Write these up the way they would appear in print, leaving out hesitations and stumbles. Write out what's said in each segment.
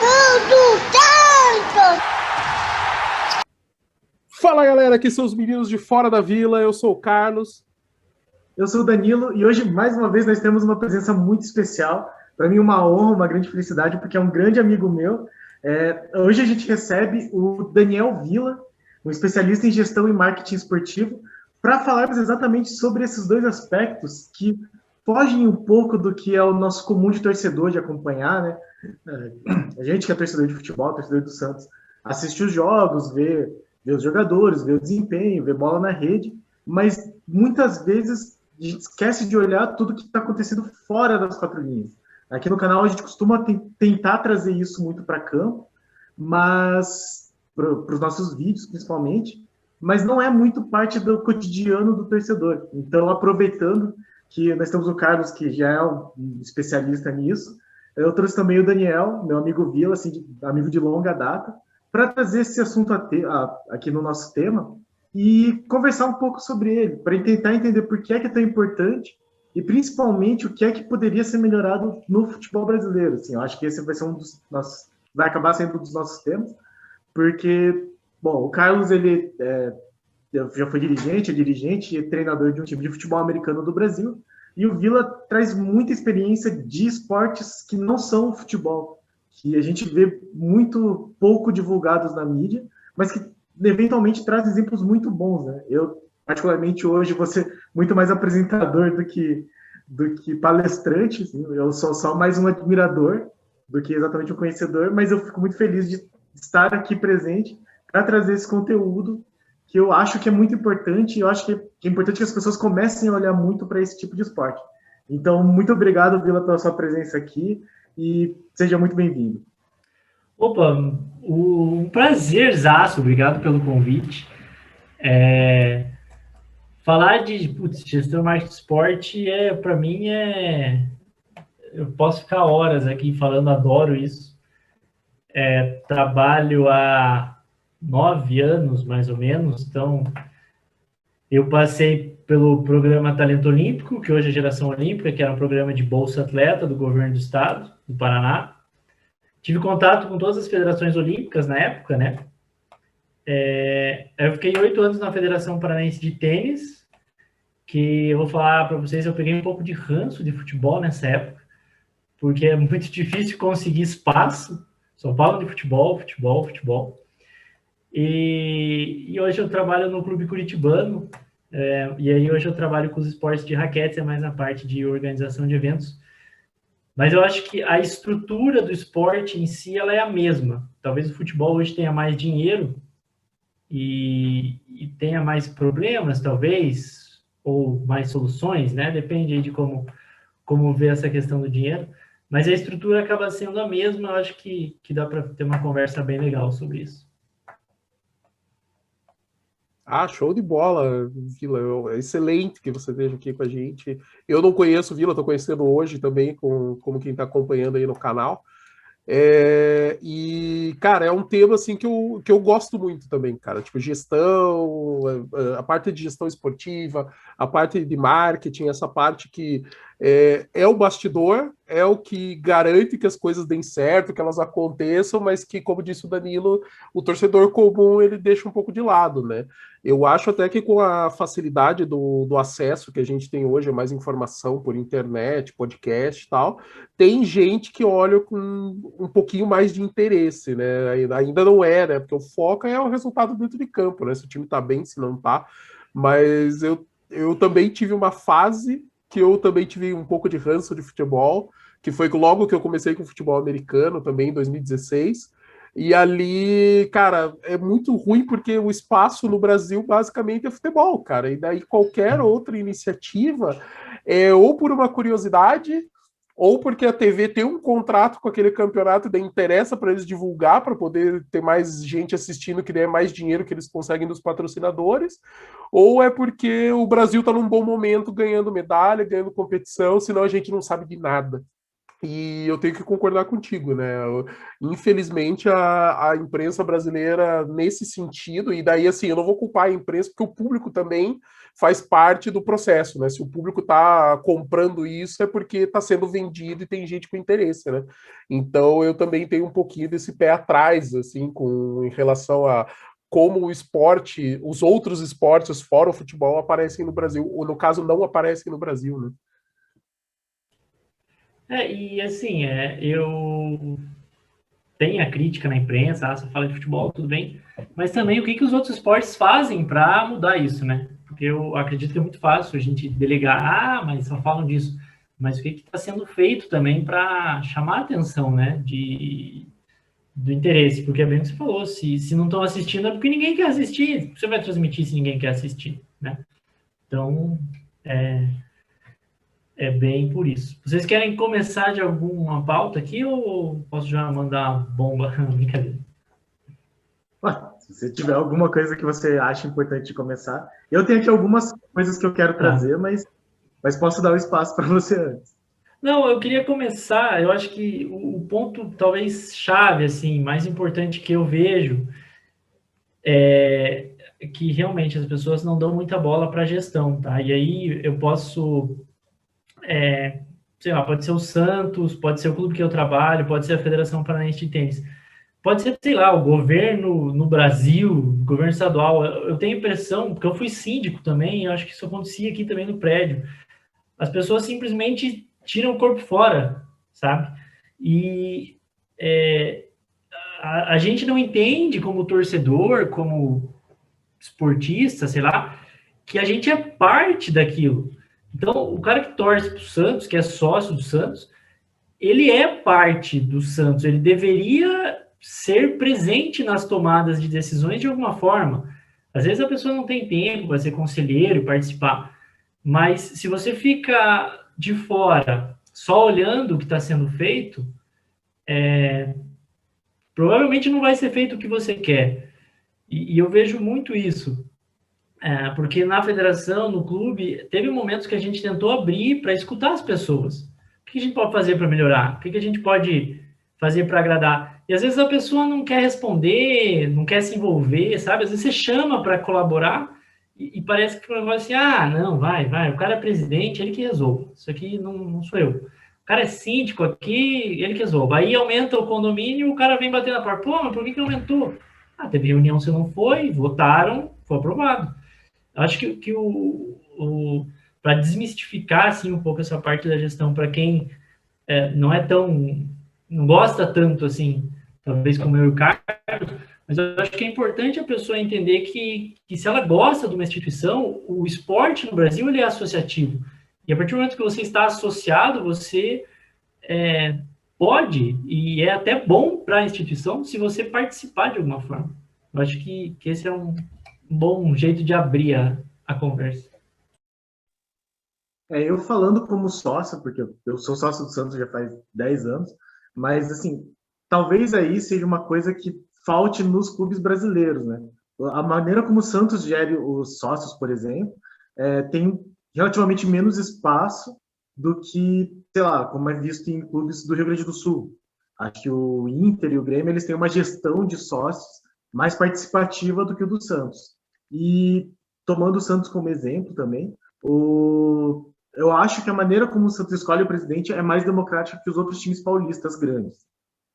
Tudo tanto! Fala galera, aqui são os meninos de Fora da Vila, eu sou o Carlos. Eu sou o Danilo e hoje, mais uma vez, nós temos uma presença muito especial. Para mim, uma honra, uma grande felicidade, porque é um grande amigo meu. Hoje a gente recebe o Daniel Villa, um especialista em gestão e marketing esportivo, para falarmos exatamente sobre esses dois aspectos que fogem um pouco do que é o nosso comum de torcedor de acompanhar, né? A gente que é torcedor de futebol, torcedor do Santos, assiste os jogos, vê os jogadores, vê o desempenho, vê bola na rede, mas muitas vezes a gente esquece de olhar tudo que está acontecendo fora das quatro linhas. Aqui no canal a gente costuma tentar trazer isso muito para campo, mas para os nossos vídeos principalmente, mas não é muito parte do cotidiano do torcedor. Então, aproveitando que nós temos o Carlos, que já é um especialista nisso, eu trouxe também o Daniel, meu amigo Vila, assim, amigo de longa data, para trazer esse assunto aqui no nosso tema e conversar um pouco sobre ele, para tentar entender por que é tão importante e principalmente o que é que poderia ser melhorado no futebol brasileiro. Assim, eu acho que esse vai ser vai acabar sendo um dos nossos temas, porque, bom, o Carlos, ele já foi dirigente e treinador de um time de futebol americano do Brasil, e o Vila traz muita experiência de esportes que não são futebol, que a gente vê muito pouco divulgados na mídia, mas que eventualmente traz exemplos muito bons, né? Eu, particularmente hoje, vou ser muito mais apresentador do que palestrante, assim. Eu sou só mais um admirador do que exatamente um conhecedor, mas eu fico muito feliz de estar aqui presente para trazer esse conteúdo que eu acho que é muito importante, e eu acho que é importante que as pessoas comecem a olhar muito para esse tipo de esporte. Então, muito obrigado, Vila, pela sua presença aqui e seja muito bem-vindo. Opa, um prazerzaço, obrigado pelo convite. Falar de gestão marketing esporte para mim eu posso ficar horas aqui falando, adoro isso. Trabalho há 9 anos, mais ou menos, então eu passei pelo programa Talento Olímpico, que hoje é Geração Olímpica, que era um programa de Bolsa Atleta do governo do estado, do Paraná. Tive contato com todas as federações olímpicas na época, né? Eu fiquei 8 anos na Federação Paranaense de Tênis, que eu vou falar para vocês, eu peguei um pouco de ranço de futebol nessa época, porque é muito difícil conseguir espaço, só falam de futebol, futebol, futebol. E hoje eu trabalho no Clube Curitibano, e aí hoje eu trabalho com os esportes de raquetes, é mais na parte de organização de eventos. Mas eu acho que a estrutura do esporte em si ela é a mesma. Talvez o futebol hoje tenha mais dinheiro e tenha mais problemas, talvez, ou mais soluções, né? Depende aí de como ver essa questão do dinheiro. Mas a estrutura acaba sendo a mesma. Eu acho que dá para ter uma conversa bem legal sobre isso. Show de bola, Vila. Excelente que você esteja aqui com a gente. Eu não conheço o Vila, estou conhecendo hoje também, como quem está acompanhando aí no canal. Cara, é um tema assim que eu gosto muito também, cara. Tipo, gestão, a parte de gestão esportiva, a parte de marketing, essa parte que é o bastidor, é o que garante que as coisas deem certo, que elas aconteçam, mas que, como disse o Danilo, o torcedor comum ele deixa um pouco de lado, né? Eu acho até que com a facilidade do acesso que a gente tem hoje, mais informação por internet, podcast e tal, tem gente que olha com um pouquinho mais de interesse, né? Ainda não é, né? Porque o foco é o resultado dentro de campo, né? Se o time tá bem, se não tá. Mas eu também tive uma fase que eu também tive um pouco de ranço de futebol, que foi logo que eu comecei com futebol americano, também em 2016. E ali, cara, é muito ruim porque o espaço no Brasil basicamente é futebol, cara. E daí qualquer outra iniciativa ou por uma curiosidade ou porque a TV tem um contrato com aquele campeonato e daí interessa para eles divulgar, para poder ter mais gente assistindo, que daí é mais dinheiro que eles conseguem dos patrocinadores, ou é porque o Brasil está num bom momento, ganhando medalha, ganhando competição, senão a gente não sabe de nada. E eu tenho que concordar contigo, né? Infelizmente, a imprensa brasileira, nesse sentido, e daí, assim, eu não vou culpar a imprensa, porque o público também faz parte do processo, né? Se o público está comprando isso, é porque está sendo vendido e tem gente com interesse, né? Então, eu também tenho um pouquinho desse pé atrás, assim, em relação a como o esporte, os outros esportes fora o futebol aparecem no Brasil, ou no caso, não aparecem no Brasil, né? E assim, eu tenho a crítica na imprensa, você fala de futebol, tudo bem, mas também o que os outros esportes fazem para mudar isso, né? Porque eu acredito que é muito fácil a gente delegar, mas só falam disso. Mas o que está sendo feito também para chamar a atenção, né, do interesse? Porque é bem o que você falou, se não estão assistindo é porque ninguém quer assistir. Você vai transmitir se ninguém quer assistir, né? Então, é bem por isso. Vocês querem começar de alguma pauta aqui ou posso já mandar uma bomba? Brincadeira. Se você tiver alguma coisa que você acha importante começar, eu tenho aqui algumas coisas que eu quero trazer, mas posso dar o espaço para você antes. Não, eu queria começar, eu acho que o ponto talvez chave, assim, mais importante que eu vejo é que realmente as pessoas não dão muita bola para a gestão, tá? E aí eu posso, sei lá, pode ser o Santos, pode ser o clube que eu trabalho, pode ser a Federação Paranaense de Tênis, pode ser, sei lá, o governo no Brasil, o governo estadual. Eu tenho a impressão, porque eu fui síndico também, eu acho que isso acontecia aqui também no prédio, as pessoas simplesmente tiram o corpo fora, sabe? E a gente não entende como torcedor, como esportista, sei lá, que a gente é parte daquilo. Então, o cara que torce para o Santos, que é sócio do Santos, ele é parte do Santos, ele deveria ser presente nas tomadas de decisões de alguma forma. Às vezes a pessoa não tem tempo para ser conselheiro e participar, mas se você fica de fora, só olhando o que está sendo feito, provavelmente não vai ser feito o que você quer. E eu vejo muito isso. Porque na federação, no clube, teve momentos que a gente tentou abrir para escutar as pessoas. O que a gente pode fazer para melhorar? O que a gente pode fazer para agradar? E às vezes a pessoa não quer responder, não quer se envolver, sabe? Às vezes você chama para colaborar e parece que o negócio assim, não, vai, o cara é presidente, ele que resolve. Isso aqui não sou eu. O cara é síndico aqui, ele que resolve. Aí aumenta o condomínio, o cara vem bater na porta. Pô, mas por que aumentou? Teve reunião, você não foi, votaram, foi aprovado. Acho que para desmistificar assim um pouco essa parte da gestão para quem não gosta tanto assim, talvez como eu e o Carlos, mas eu acho que é importante a pessoa entender que se ela gosta de uma instituição, o esporte no Brasil ele é associativo. E a partir do momento que você está associado, você pode, e é até bom para a instituição, se você participar de alguma forma. Eu acho que esse é um bom jeito de abrir a conversa. Eu falando como sócio, porque eu sou sócio do Santos já faz 10 anos, mas, assim, talvez aí seja uma coisa que falte nos clubes brasileiros, né? A maneira como o Santos gere os sócios, por exemplo, tem relativamente menos espaço do que, sei lá, como é visto em clubes do Rio Grande do Sul. Acho que o Inter e o Grêmio, eles têm uma gestão de sócios mais participativa do que o do Santos. E, tomando o Santos como exemplo também, eu acho que a maneira como o Santos escolhe o presidente é mais democrática que os outros times paulistas grandes.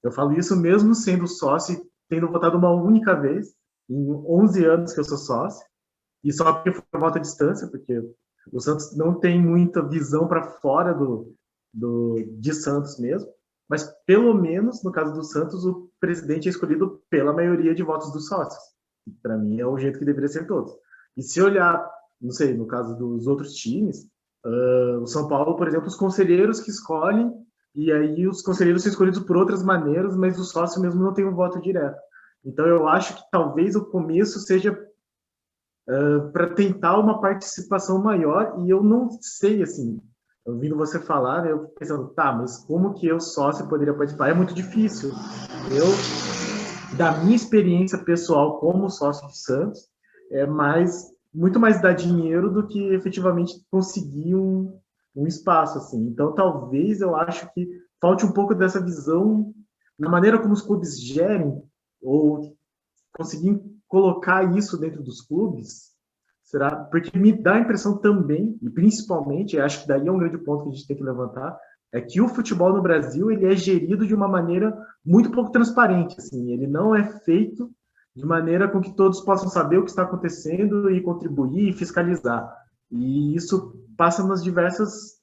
Eu falo isso mesmo sendo sócio e tendo votado uma única vez, em 11 anos que eu sou sócio, e só porque foi uma voto à distância, porque o Santos não tem muita visão para fora de Santos mesmo, mas pelo menos, no caso do Santos, o presidente é escolhido pela maioria de votos dos sócios. Para mim é o jeito que deveria ser todos. E se olhar, não sei, no caso dos outros times, o São Paulo, por exemplo, os conselheiros que escolhem, e aí os conselheiros são escolhidos por outras maneiras, mas o sócio mesmo não tem um voto direto. Então eu acho que talvez o começo seja para tentar uma participação maior, e eu não sei, assim, ouvindo você falar, né, eu pensando, mas como que eu, sócio, poderia participar? É muito difícil. Da minha experiência pessoal como sócio de Santos, muito mais dar dinheiro do que efetivamente conseguir um espaço, assim. Então, talvez eu acho que falte um pouco dessa visão na maneira como os clubes gerem, ou conseguir colocar isso dentro dos clubes. Será? Porque me dá a impressão também, e principalmente, acho que daí é um grande ponto que a gente tem que levantar, é que o futebol no Brasil ele é gerido de uma maneira muito pouco transparente. Assim, ele não é feito de maneira com que todos possam saber o que está acontecendo e contribuir e fiscalizar. E isso passa nas diversas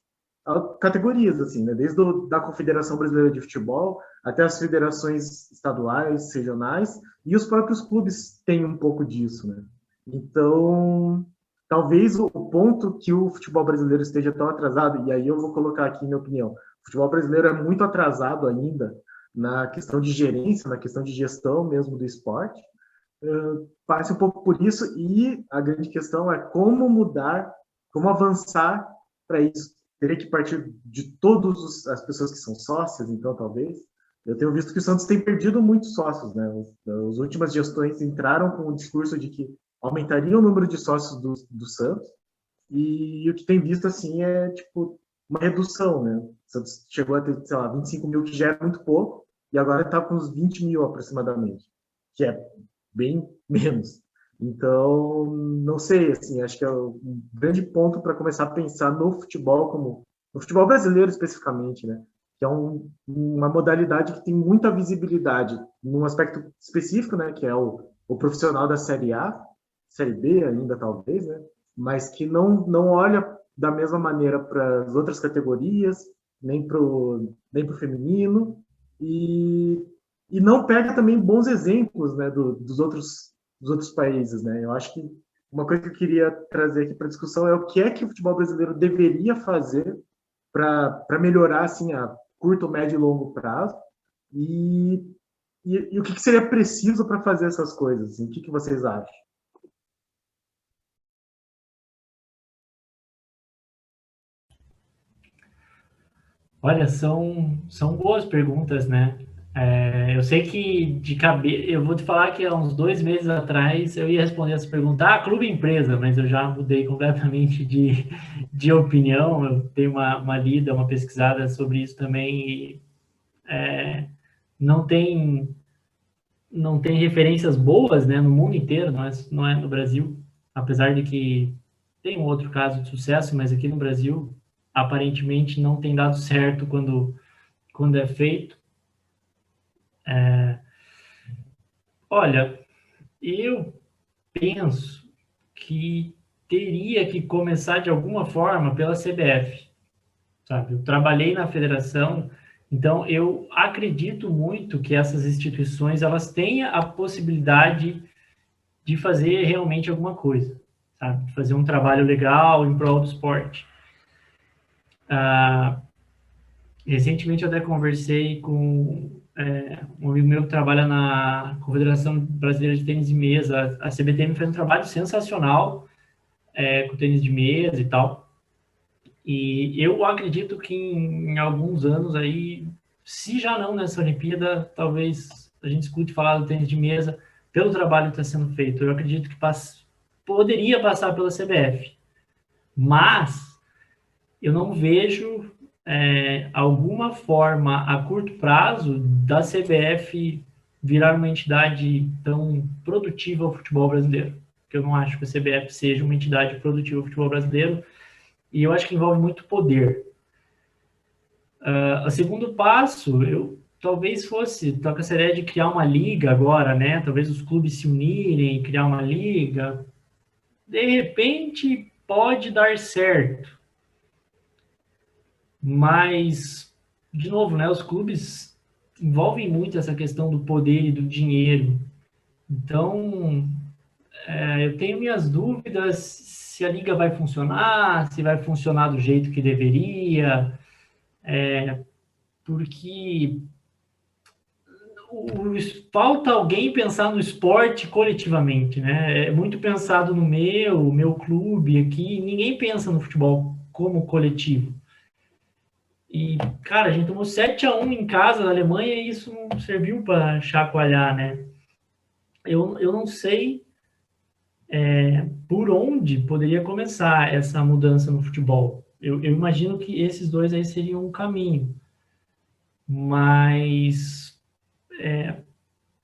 categorias, assim, né? Desde da Confederação Brasileira de Futebol até as federações estaduais, regionais, e os próprios clubes têm um pouco disso, né? Então, talvez o ponto que o futebol brasileiro esteja tão atrasado, e aí eu vou colocar aqui minha opinião, o futebol brasileiro é muito atrasado ainda na questão de gerência, na questão de gestão mesmo do esporte, passe um pouco por isso, e a grande questão é como mudar, como avançar para isso. Teria que partir de todas as pessoas que são sócias, então, talvez. Eu tenho visto que o Santos tem perdido muitos sócios, né? As últimas gestões entraram com o discurso de que aumentaria o número de sócios do Santos, e o que tem visto, assim, é, tipo, uma redução, né? O Santos chegou a ter, sei lá, 25 mil, que já é muito pouco, e agora está com uns 20 mil, aproximadamente, que é bem menos. Então, não sei, assim, acho que é um grande ponto para começar a pensar no futebol, como no futebol brasileiro especificamente, né? Que é uma modalidade que tem muita visibilidade num aspecto específico, né? Que é o profissional da Série A, Série B ainda talvez, né? Mas que não olha da mesma maneira para as outras categorias, nem para o feminino, e não pega também bons exemplos, né? Dos outros países, né? Eu acho que uma coisa que eu queria trazer aqui para discussão é o que o futebol brasileiro deveria fazer para melhorar, assim, a curto, médio e longo prazo, e o que seria preciso para fazer essas coisas, assim? O que vocês acham? Olha, são boas perguntas, né? Eu sei que de cabeça, eu vou te falar que há uns 2 meses atrás eu ia responder essa pergunta, clube empresa, mas eu já mudei completamente de opinião. Eu tenho uma lida, uma pesquisada sobre isso também, e não tem referências boas, né, no mundo inteiro, não é no Brasil, apesar de que tem um outro caso de sucesso, mas aqui no Brasil aparentemente não tem dado certo quando é feito. Olha, eu penso que teria que começar de alguma forma pela CBF, sabe? Eu trabalhei na federação, então eu acredito muito que essas instituições elas tenham a possibilidade de fazer realmente alguma coisa, sabe? De fazer um trabalho legal em prol do esporte. Recentemente eu até conversei com um amigo meu que trabalha na Confederação Brasileira de Tênis de Mesa. A CBTM fez um trabalho sensacional com tênis de mesa e tal. E eu acredito que em alguns anos aí, se já não nessa Olimpíada, talvez a gente escute falar do tênis de mesa pelo trabalho que está sendo feito. Eu acredito que poderia passar pela CBF, mas eu não vejo alguma forma a curto prazo da CBF virar uma entidade tão produtiva ao futebol brasileiro, porque eu não acho que a CBF seja uma entidade produtiva ao futebol brasileiro, e eu acho que envolve muito poder. O segundo passo, talvez fosse, com essa ideia de criar uma liga agora, né? Talvez os clubes se unirem, criar uma liga. De repente, pode dar certo. Mas, de novo, né? Os clubes envolvem muito essa questão do poder e do dinheiro. Então, eu tenho minhas dúvidas se a liga vai funcionar, se vai funcionar do jeito que deveria, porque falta alguém pensar no esporte coletivamente, né? É muito pensado no meu clube aqui, ninguém pensa no futebol como coletivo. E, cara, a gente tomou 7-1 em casa na Alemanha e isso não serviu para chacoalhar, né? Eu não sei por onde poderia começar essa mudança no futebol. Eu imagino que esses dois aí seriam um caminho. mas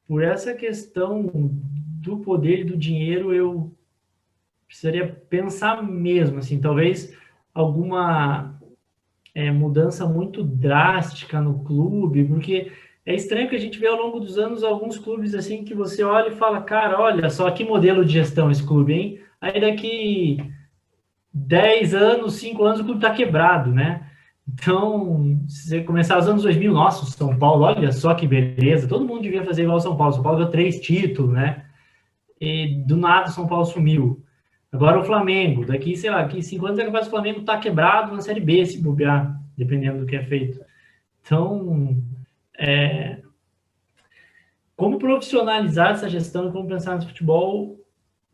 por essa questão do poder e do dinheiro, eu precisaria pensar mesmo, assim, talvez alguma mudança muito drástica no clube, porque é estranho que a gente vê ao longo dos anos alguns clubes assim que você olha e fala, cara, olha só que modelo de gestão esse clube, hein? Aí daqui 10 anos, 5 anos, o clube está quebrado, né? Então, se você começar os anos 2000, nossa, o São Paulo, olha só que beleza, todo mundo devia fazer igual ao São Paulo. São Paulo ganhou 3 títulos, né? E do nada o São Paulo sumiu. Agora o Flamengo, daqui, sei lá, daqui 5 anos é capaz do Flamengo estar quebrado na Série B, se bobear, dependendo do que é feito. Então, como profissionalizar essa gestão e como pensar no futebol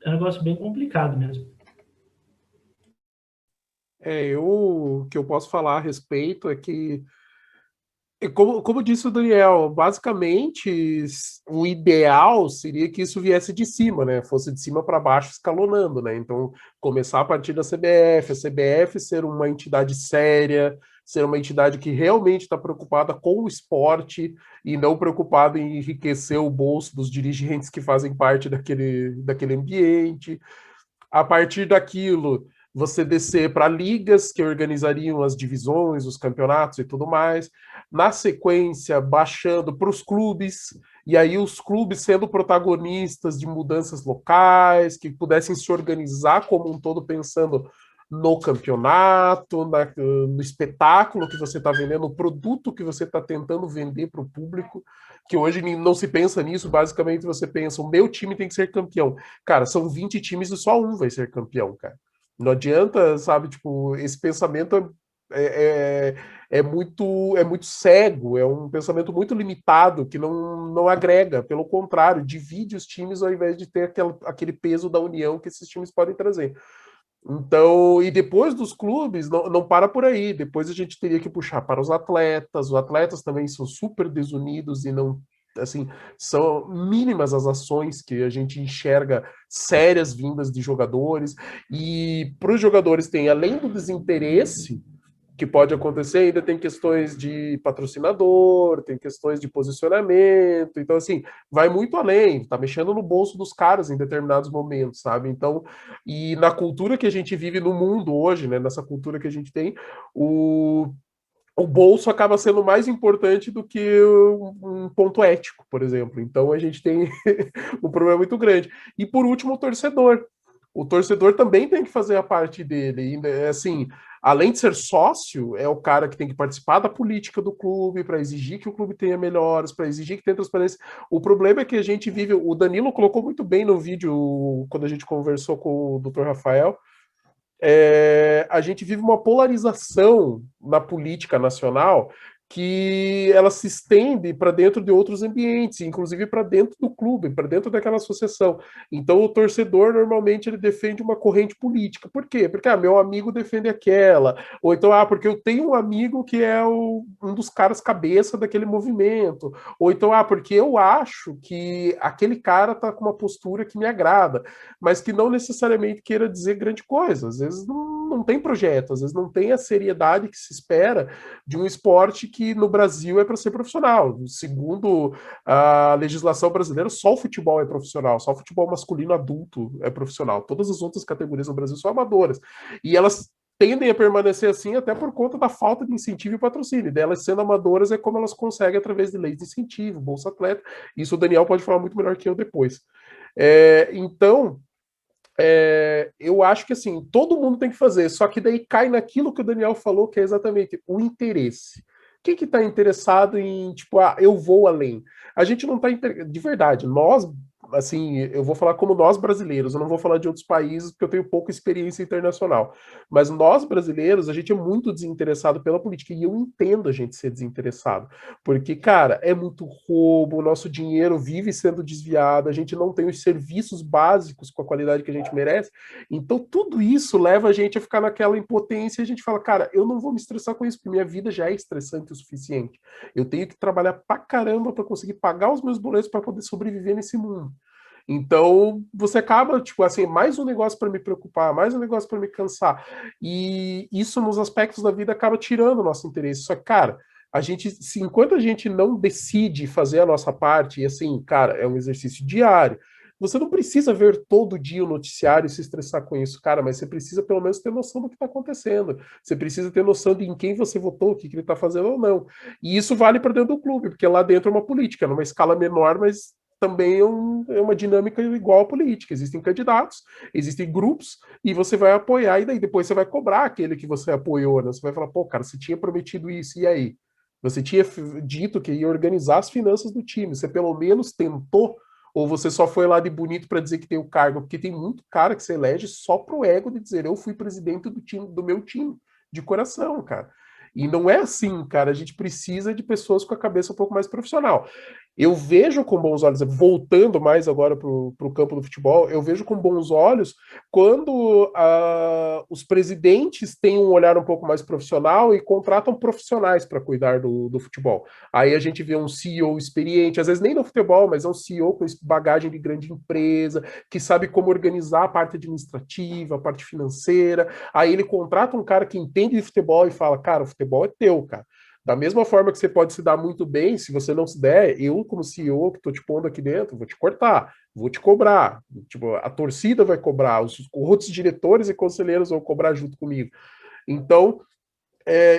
é um negócio bem complicado mesmo. O que eu posso falar a respeito é que, como disse o Daniel, basicamente o ideal seria que isso viesse de cima, né? Fosse de cima para baixo, escalonando, né? Então, começar a partir da CBF, a CBF ser uma entidade séria, ser uma entidade que realmente está preocupada com o esporte e não preocupada em enriquecer o bolso dos dirigentes que fazem parte daquele ambiente. A partir daquilo, você descer para ligas que organizariam as divisões, os campeonatos e tudo mais. Na sequência, baixando para os clubes, e aí os clubes sendo protagonistas de mudanças locais, que pudessem se organizar como um todo, pensando no campeonato, no espetáculo que você está vendendo, no produto que você está tentando vender para o público, que hoje não se pensa nisso, basicamente você pensa, o meu time tem que ser campeão. Cara, são 20 times e só um vai ser campeão, cara. Não adianta, sabe, tipo, esse pensamento é muito cego, é um pensamento muito limitado, que não agrega, pelo contrário, divide os times ao invés de ter aquele peso da união que esses times podem trazer. Então, e depois dos clubes, não para por aí. Depois a gente teria que puxar para os atletas. Os atletas também são super desunidos e não, assim, são mínimas as ações que a gente enxerga sérias vindas de jogadores. E para os jogadores tem, além do desinteresse que pode acontecer, ainda tem questões de patrocinador, tem questões de posicionamento, então assim, vai muito além, tá mexendo no bolso dos caras em determinados momentos, sabe? Então, e na cultura que a gente vive no mundo hoje, né, nessa cultura que a gente tem, o bolso acaba sendo mais importante do que um ponto ético, por exemplo. Então a gente tem um problema muito grande. E por último, o torcedor. O torcedor também tem que fazer a parte dele. E, assim, além de ser sócio, é o cara que tem que participar da política do clube para exigir que o clube tenha melhores, para exigir que tenha transparência. O problema é que a gente vive. O Danilo colocou muito bem no vídeo quando a gente conversou com o Dr. Rafael. A gente vive uma polarização na política nacional que ela se estende para dentro de outros ambientes, inclusive para dentro do clube, para dentro daquela associação. Então o torcedor normalmente ele defende uma corrente política. Por quê? Porque meu amigo defende aquela, ou então porque eu tenho um amigo que é um dos caras cabeça daquele movimento, ou então porque eu acho que aquele cara está com uma postura que me agrada, mas que não necessariamente queira dizer grande coisa. Às vezes não tem projeto, às vezes não tem a seriedade que se espera de um esporte que no Brasil é para ser profissional. Segundo a legislação brasileira, só o futebol é profissional, só o futebol masculino adulto é profissional. Todas as outras categorias no Brasil são amadoras. E elas tendem a permanecer assim até por conta da falta de incentivo e patrocínio. Delas sendo amadoras é como elas conseguem através de leis de incentivo, Bolsa Atleta. Isso o Daniel pode falar muito melhor que eu depois. Então, eu acho que assim, todo mundo tem que fazer, só que daí cai naquilo que o Daniel falou, que é exatamente o interesse. Quem que está interessado em, tipo, eu vou além? A gente não está, de verdade, nós, assim, eu vou falar como nós brasileiros, eu não vou falar de outros países, porque eu tenho pouca experiência internacional, mas nós brasileiros, a gente é muito desinteressado pela política, e eu entendo a gente ser desinteressado, porque, cara, é muito roubo, o nosso dinheiro vive sendo desviado, a gente não tem os serviços básicos com a qualidade que a gente merece, então tudo isso leva a gente a ficar naquela impotência, e a gente fala, cara, eu não vou me estressar com isso, porque minha vida já é estressante o suficiente, eu tenho que trabalhar pra caramba para conseguir pagar os meus boletos para poder sobreviver nesse mundo. Então, você acaba, tipo assim, mais um negócio para me preocupar, mais um negócio para me cansar. E isso, nos aspectos da vida, acaba tirando o nosso interesse. Só que, cara, enquanto a gente não decide fazer a nossa parte, e assim, cara, é um exercício diário, você não precisa ver todo dia o noticiário e se estressar com isso, cara, mas você precisa pelo menos ter noção do que está acontecendo. Você precisa ter noção de em quem você votou, o que ele está fazendo ou não. E isso vale para dentro do clube, porque lá dentro é uma política, numa escala menor, mas também é uma dinâmica igual à política. Existem candidatos, existem grupos, e você vai apoiar, e daí depois você vai cobrar aquele que você apoiou, né? Você vai falar, pô, cara, você tinha prometido isso, e aí? Você tinha dito que ia organizar as finanças do time, você pelo menos tentou, ou você só foi lá de bonito para dizer que tem o cargo? Porque tem muito cara que se elege só pro ego de dizer eu fui presidente do time, do meu time, de coração, cara. E não é assim, cara. A gente precisa de pessoas com a cabeça um pouco mais profissional. Eu vejo com bons olhos, voltando mais agora para o campo do futebol, eu vejo com bons olhos quando os presidentes têm um olhar um pouco mais profissional e contratam profissionais para cuidar do futebol. Aí a gente vê um CEO experiente, às vezes nem no futebol, mas é um CEO com bagagem de grande empresa, que sabe como organizar a parte administrativa, a parte financeira. Aí ele contrata um cara que entende de futebol e fala, cara, o futebol é teu, cara. Da mesma forma que você pode se dar muito bem, se você não se der, eu, como CEO, que estou te pondo aqui dentro, vou te cortar, vou te cobrar. Tipo, a torcida vai cobrar, os outros diretores e conselheiros vão cobrar junto comigo. Então,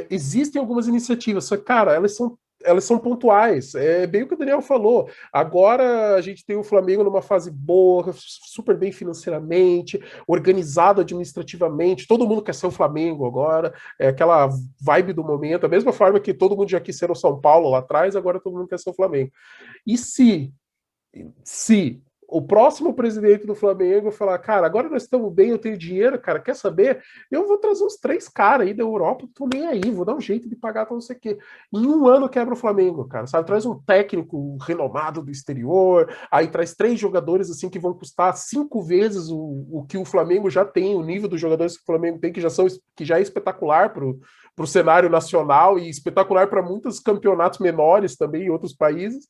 existem algumas iniciativas, só que, cara, elas são pontuais. É bem o que o Daniel falou. Agora a gente tem o Flamengo numa fase boa, super bem financeiramente, organizado administrativamente. Todo mundo quer ser o Flamengo agora. É aquela vibe do momento. Da mesma forma que todo mundo já quis ser o São Paulo lá atrás, agora todo mundo quer ser o Flamengo. E se o próximo presidente do Flamengo falar, cara, agora nós estamos bem, eu tenho dinheiro, cara, quer saber? Eu vou trazer uns 3 caras aí da Europa, tô nem aí, vou dar um jeito de pagar pra não sei o quê. Em um ano quebra o Flamengo, cara, sabe? Traz um técnico renomado do exterior, aí traz 3 jogadores assim que vão custar 5 vezes o que o Flamengo já tem, o nível dos jogadores que o Flamengo tem, que já é espetacular para o cenário nacional e espetacular para muitos campeonatos menores também em outros países,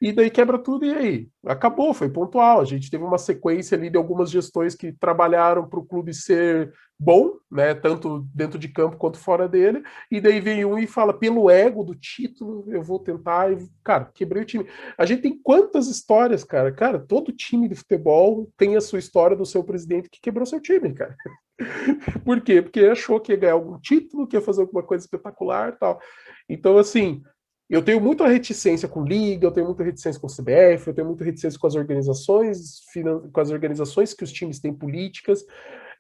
e daí quebra tudo e aí? Acabou, foi pontual. A gente teve uma sequência ali de algumas gestões que trabalharam para o clube ser bom, né, tanto dentro de campo quanto fora dele, e daí vem um e fala, pelo ego do título, eu vou tentar, e, cara, quebrei o time. A gente tem quantas histórias, cara? Cara, todo time de futebol tem a sua história do seu presidente que quebrou seu time, cara. Por quê? Porque achou que ia ganhar algum título, que ia fazer alguma coisa espetacular e tal. Então, assim, eu tenho muita reticência com Liga, eu tenho muita reticência com o CBF, eu tenho muita reticência com as organizações que os times têm políticas,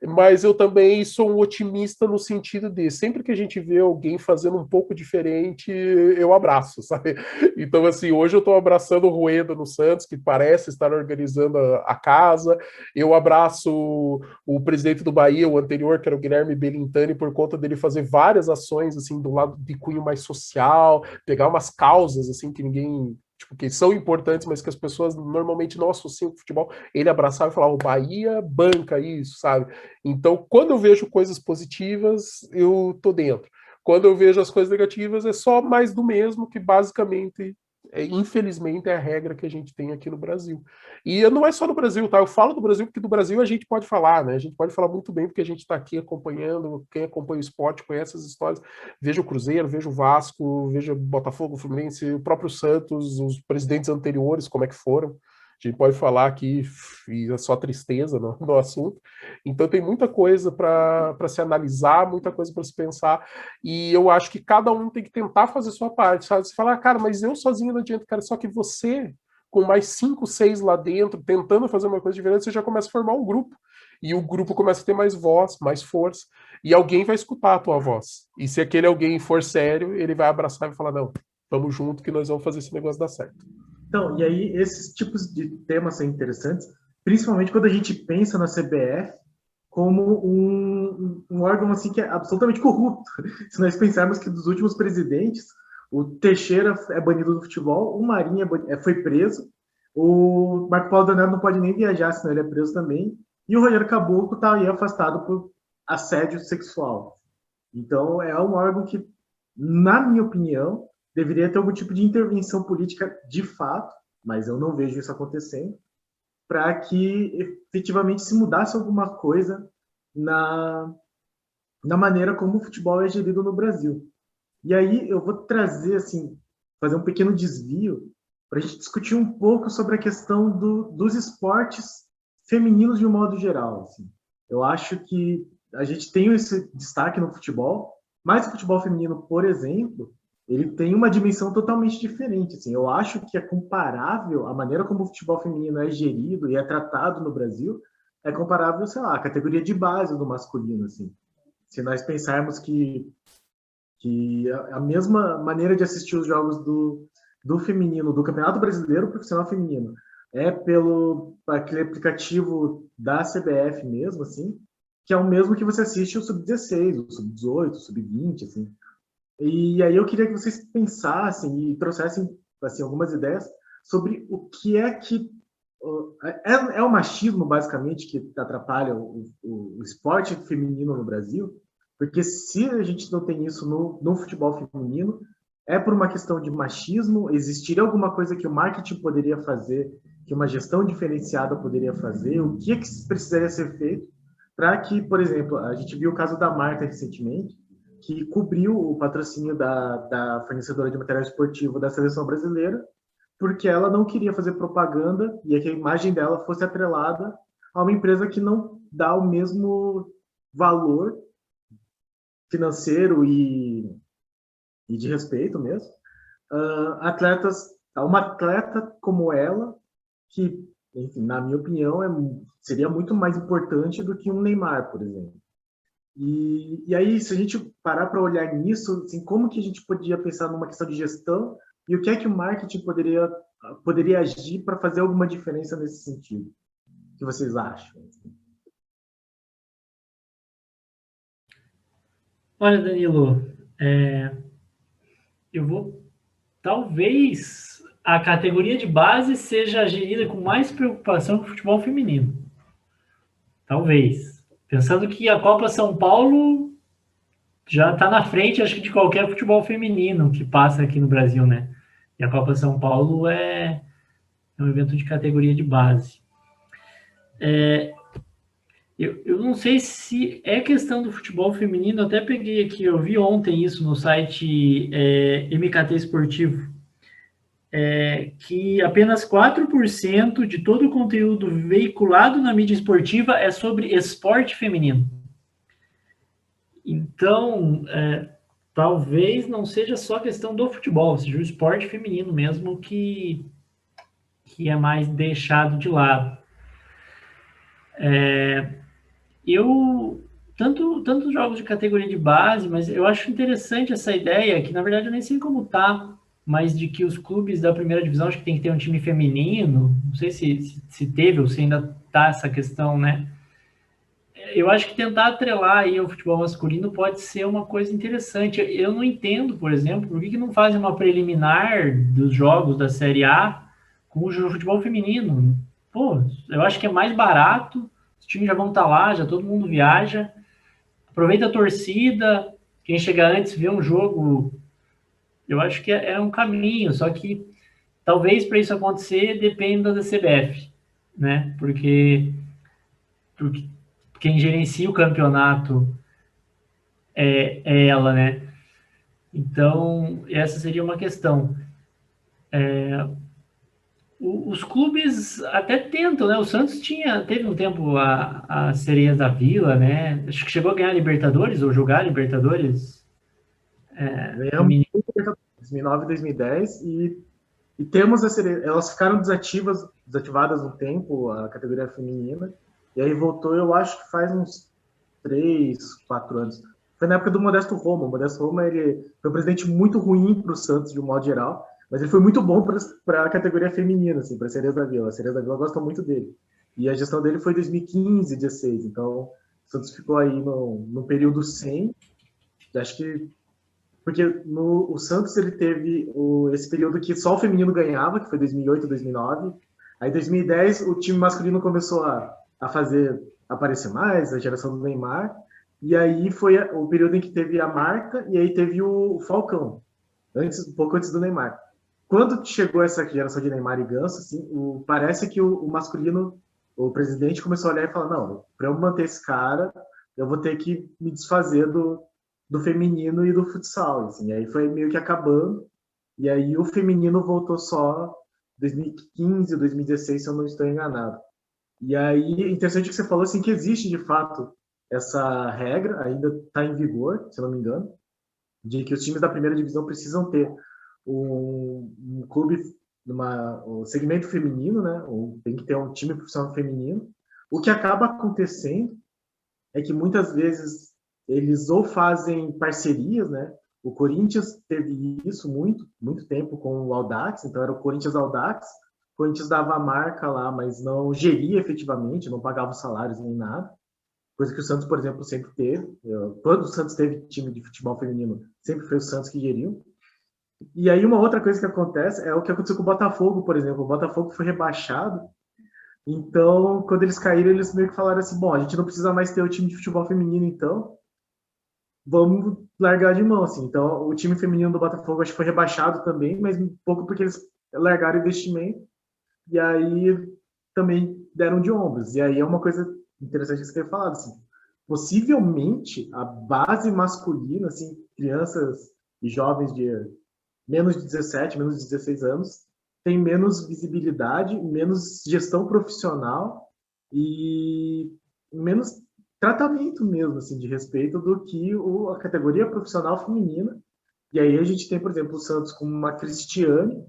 mas eu também sou um otimista no sentido de sempre que a gente vê alguém fazendo um pouco diferente, eu abraço, sabe? Então, assim, hoje eu estou abraçando o Rueda no Santos, que parece estar organizando a casa, eu abraço o presidente do Bahia, o anterior, que era o Guilherme Belintani, por conta dele fazer várias ações, assim, do lado de cunho mais social, pegar umas causas, assim, que ninguém... Tipo, que são importantes, mas que as pessoas normalmente não associam com o futebol, ele abraçava e falava, o Bahia banca isso, sabe? Então, quando eu vejo coisas positivas, eu tô dentro. Quando eu vejo as coisas negativas, é só mais do mesmo, que basicamente, infelizmente, é a regra que a gente tem aqui no Brasil. E não é só no Brasil, tá? Eu falo do Brasil porque do Brasil a gente pode falar, né? A gente pode falar muito bem porque a gente está aqui acompanhando, quem acompanha o esporte conhece as histórias. Veja o Cruzeiro, veja o Vasco, veja o Botafogo, o Fluminense, o próprio Santos, os presidentes anteriores, como é que foram. A gente pode falar aqui, e é só tristeza no assunto. Então tem muita coisa para se analisar, muita coisa para se pensar, e eu acho que cada um tem que tentar fazer a sua parte, sabe? Você fala, cara, mas eu sozinho não adianta, cara, só que você, com mais 5, 6 lá dentro, tentando fazer uma coisa diferente, você já começa a formar um grupo, e o grupo começa a ter mais voz, mais força, e alguém vai escutar a tua voz. E se aquele alguém for sério, ele vai abraçar e falar, não, vamos junto que nós vamos fazer esse negócio dar certo. Então, e aí esses tipos de temas são interessantes, principalmente quando a gente pensa na CBF como um órgão assim que é absolutamente corrupto. Se nós pensarmos que dos últimos presidentes, o Teixeira é banido do futebol, o Marinho foi preso, o Marco Paulo Donado não pode nem viajar, senão ele é preso também, e o Rogério Caboclo está aí afastado por assédio sexual. Então, é um órgão que, na minha opinião, deveria ter algum tipo de intervenção política de fato, mas eu não vejo isso acontecendo, para que efetivamente se mudasse alguma coisa na maneira como o futebol é gerido no Brasil. E aí eu vou trazer, assim, fazer um pequeno desvio para a gente discutir um pouco sobre a questão dos esportes femininos de um modo geral. Assim. Eu acho que a gente tem esse destaque no futebol, mas o futebol feminino, por exemplo, ele tem uma dimensão totalmente diferente. Assim. Eu acho que é comparável a maneira como o futebol feminino é gerido e é tratado no Brasil, é comparável, sei lá, à categoria de base do masculino. Assim. Se nós pensarmos que a mesma maneira de assistir os jogos do feminino, do Campeonato Brasileiro Profissional Feminino, é pelo aquele aplicativo da CBF mesmo, assim, que é o mesmo que você assiste o Sub-16, o Sub-18, o Sub-20, assim. E aí eu queria que vocês pensassem e trouxessem assim, algumas ideias sobre o que é que é o machismo, basicamente, que atrapalha o esporte feminino no Brasil, porque se a gente não tem isso no futebol feminino, é por uma questão de machismo, existiria alguma coisa que o marketing poderia fazer, que uma gestão diferenciada poderia fazer, o que é que precisaria ser feito para que, por exemplo, a gente viu o caso da Marta recentemente, que cobriu o patrocínio da fornecedora de material esportivo da seleção brasileira, porque ela não queria fazer propaganda e que a imagem dela fosse atrelada a uma empresa que não dá o mesmo valor financeiro e de respeito mesmo. Uma atleta como ela, que, enfim, na minha opinião, seria muito mais importante do que um Neymar, por exemplo. E aí, se a gente parar para olhar nisso, assim, como que a gente podia pensar numa questão de gestão e o que é que o marketing poderia agir para fazer alguma diferença nesse sentido? O que vocês acham? Olha, Danilo, eu vou. Talvez a categoria de base seja gerida com mais preocupação que o futebol feminino. Talvez. Pensando que a Copa São Paulo já está na frente, acho que, de qualquer futebol feminino que passa aqui no Brasil, né? E a Copa São Paulo é um evento de categoria de base. Eu não sei se é questão do futebol feminino, eu até peguei aqui, eu vi ontem isso no site MKT Esportivo, que apenas 4% de todo o conteúdo veiculado na mídia esportiva é sobre esporte feminino. Então, talvez não seja só questão do futebol, seja o esporte feminino mesmo que é mais deixado de lado. Tanto jogos de categoria de base, mas eu acho interessante essa ideia, que na verdade eu nem sei como tá, mas de que os clubes da primeira divisão, acho que tem que ter um time feminino, não sei se teve ou se ainda tá essa questão, né? Eu acho que tentar atrelar aí ao futebol masculino pode ser uma coisa interessante. Eu não entendo, por exemplo, por que não fazem uma preliminar dos jogos da Série A com o futebol feminino. Pô, eu acho que é mais barato, os times já vão estar lá, já todo mundo viaja, aproveita a torcida, quem chega antes vê um jogo, eu acho que é um caminho, só que talvez para isso acontecer dependa da CBF, né? Porque quem gerencia o campeonato é ela, né? Então, essa seria uma questão. Os clubes até tentam, né? O Santos teve um tempo a Sereias da Vila, né? Acho que chegou a ganhar Libertadores ou jogar Libertadores. Ganhamos 2009 e 2010 e temos elas ficaram desativadas um tempo, a categoria feminina, e aí voltou, eu acho que faz uns 3, 4 anos. Foi na época do Modesto Roma. O Modesto Roma ele foi um presidente muito ruim para o Santos, de um modo geral, mas ele foi muito bom para a categoria feminina, assim, para a Sereias da Vila. A Sereias da Vila gosta muito dele. E a gestão dele foi 2015, 16. Então, o Santos ficou aí no período sem. Acho que porque o Santos ele teve esse período que só o feminino ganhava, que foi 2008, 2009. Aí, em 2010, o time masculino começou a aparecer mais, a geração do Neymar. E aí foi o período em que teve a Marta e aí teve o Falcão, um pouco antes do Neymar. Quando chegou essa geração de Neymar e Ganso, assim, parece que o masculino, o presidente começou a olhar e falar, não, para eu manter esse cara, eu vou ter que me desfazer do feminino e do futsal, assim, e aí foi meio que acabando, e aí o feminino voltou só 2015, 2016, se eu não estou enganado. E aí, é interessante que você falou, assim, que existe, de fato, essa regra, ainda está em vigor, se eu não me engano, de que os times da primeira divisão precisam ter um clube, um segmento feminino, né? Ou tem que ter um time profissional feminino. O que acaba acontecendo é que muitas vezes eles ou fazem parcerias, né? O Corinthians teve isso muito tempo com o Audax, então era o Corinthians Audax. O Corinthians dava a marca lá, mas não geria efetivamente, não pagava os salários nem nada. Coisa que o Santos, por exemplo, sempre teve. Quando o Santos teve time de futebol feminino, sempre foi o Santos que geriu. E aí uma outra coisa que acontece é o que aconteceu com o Botafogo, por exemplo. O Botafogo foi rebaixado, então quando eles caíram, eles meio que falaram assim, bom, a gente não precisa mais ter o time de futebol feminino, então vamos largar de mão, assim. Então o time feminino do Botafogo acho que foi rebaixado também, mas um pouco porque eles largaram o investimento, e aí também deram de ombros. E aí é uma coisa interessante que você tem falado, assim, possivelmente a base masculina, assim, crianças e jovens de menos de 17, menos de 16 anos, tem menos visibilidade, menos gestão profissional e menos tratamento mesmo, assim, de respeito do que a categoria profissional feminina. E aí a gente tem, por exemplo, o Santos com uma Cristiane,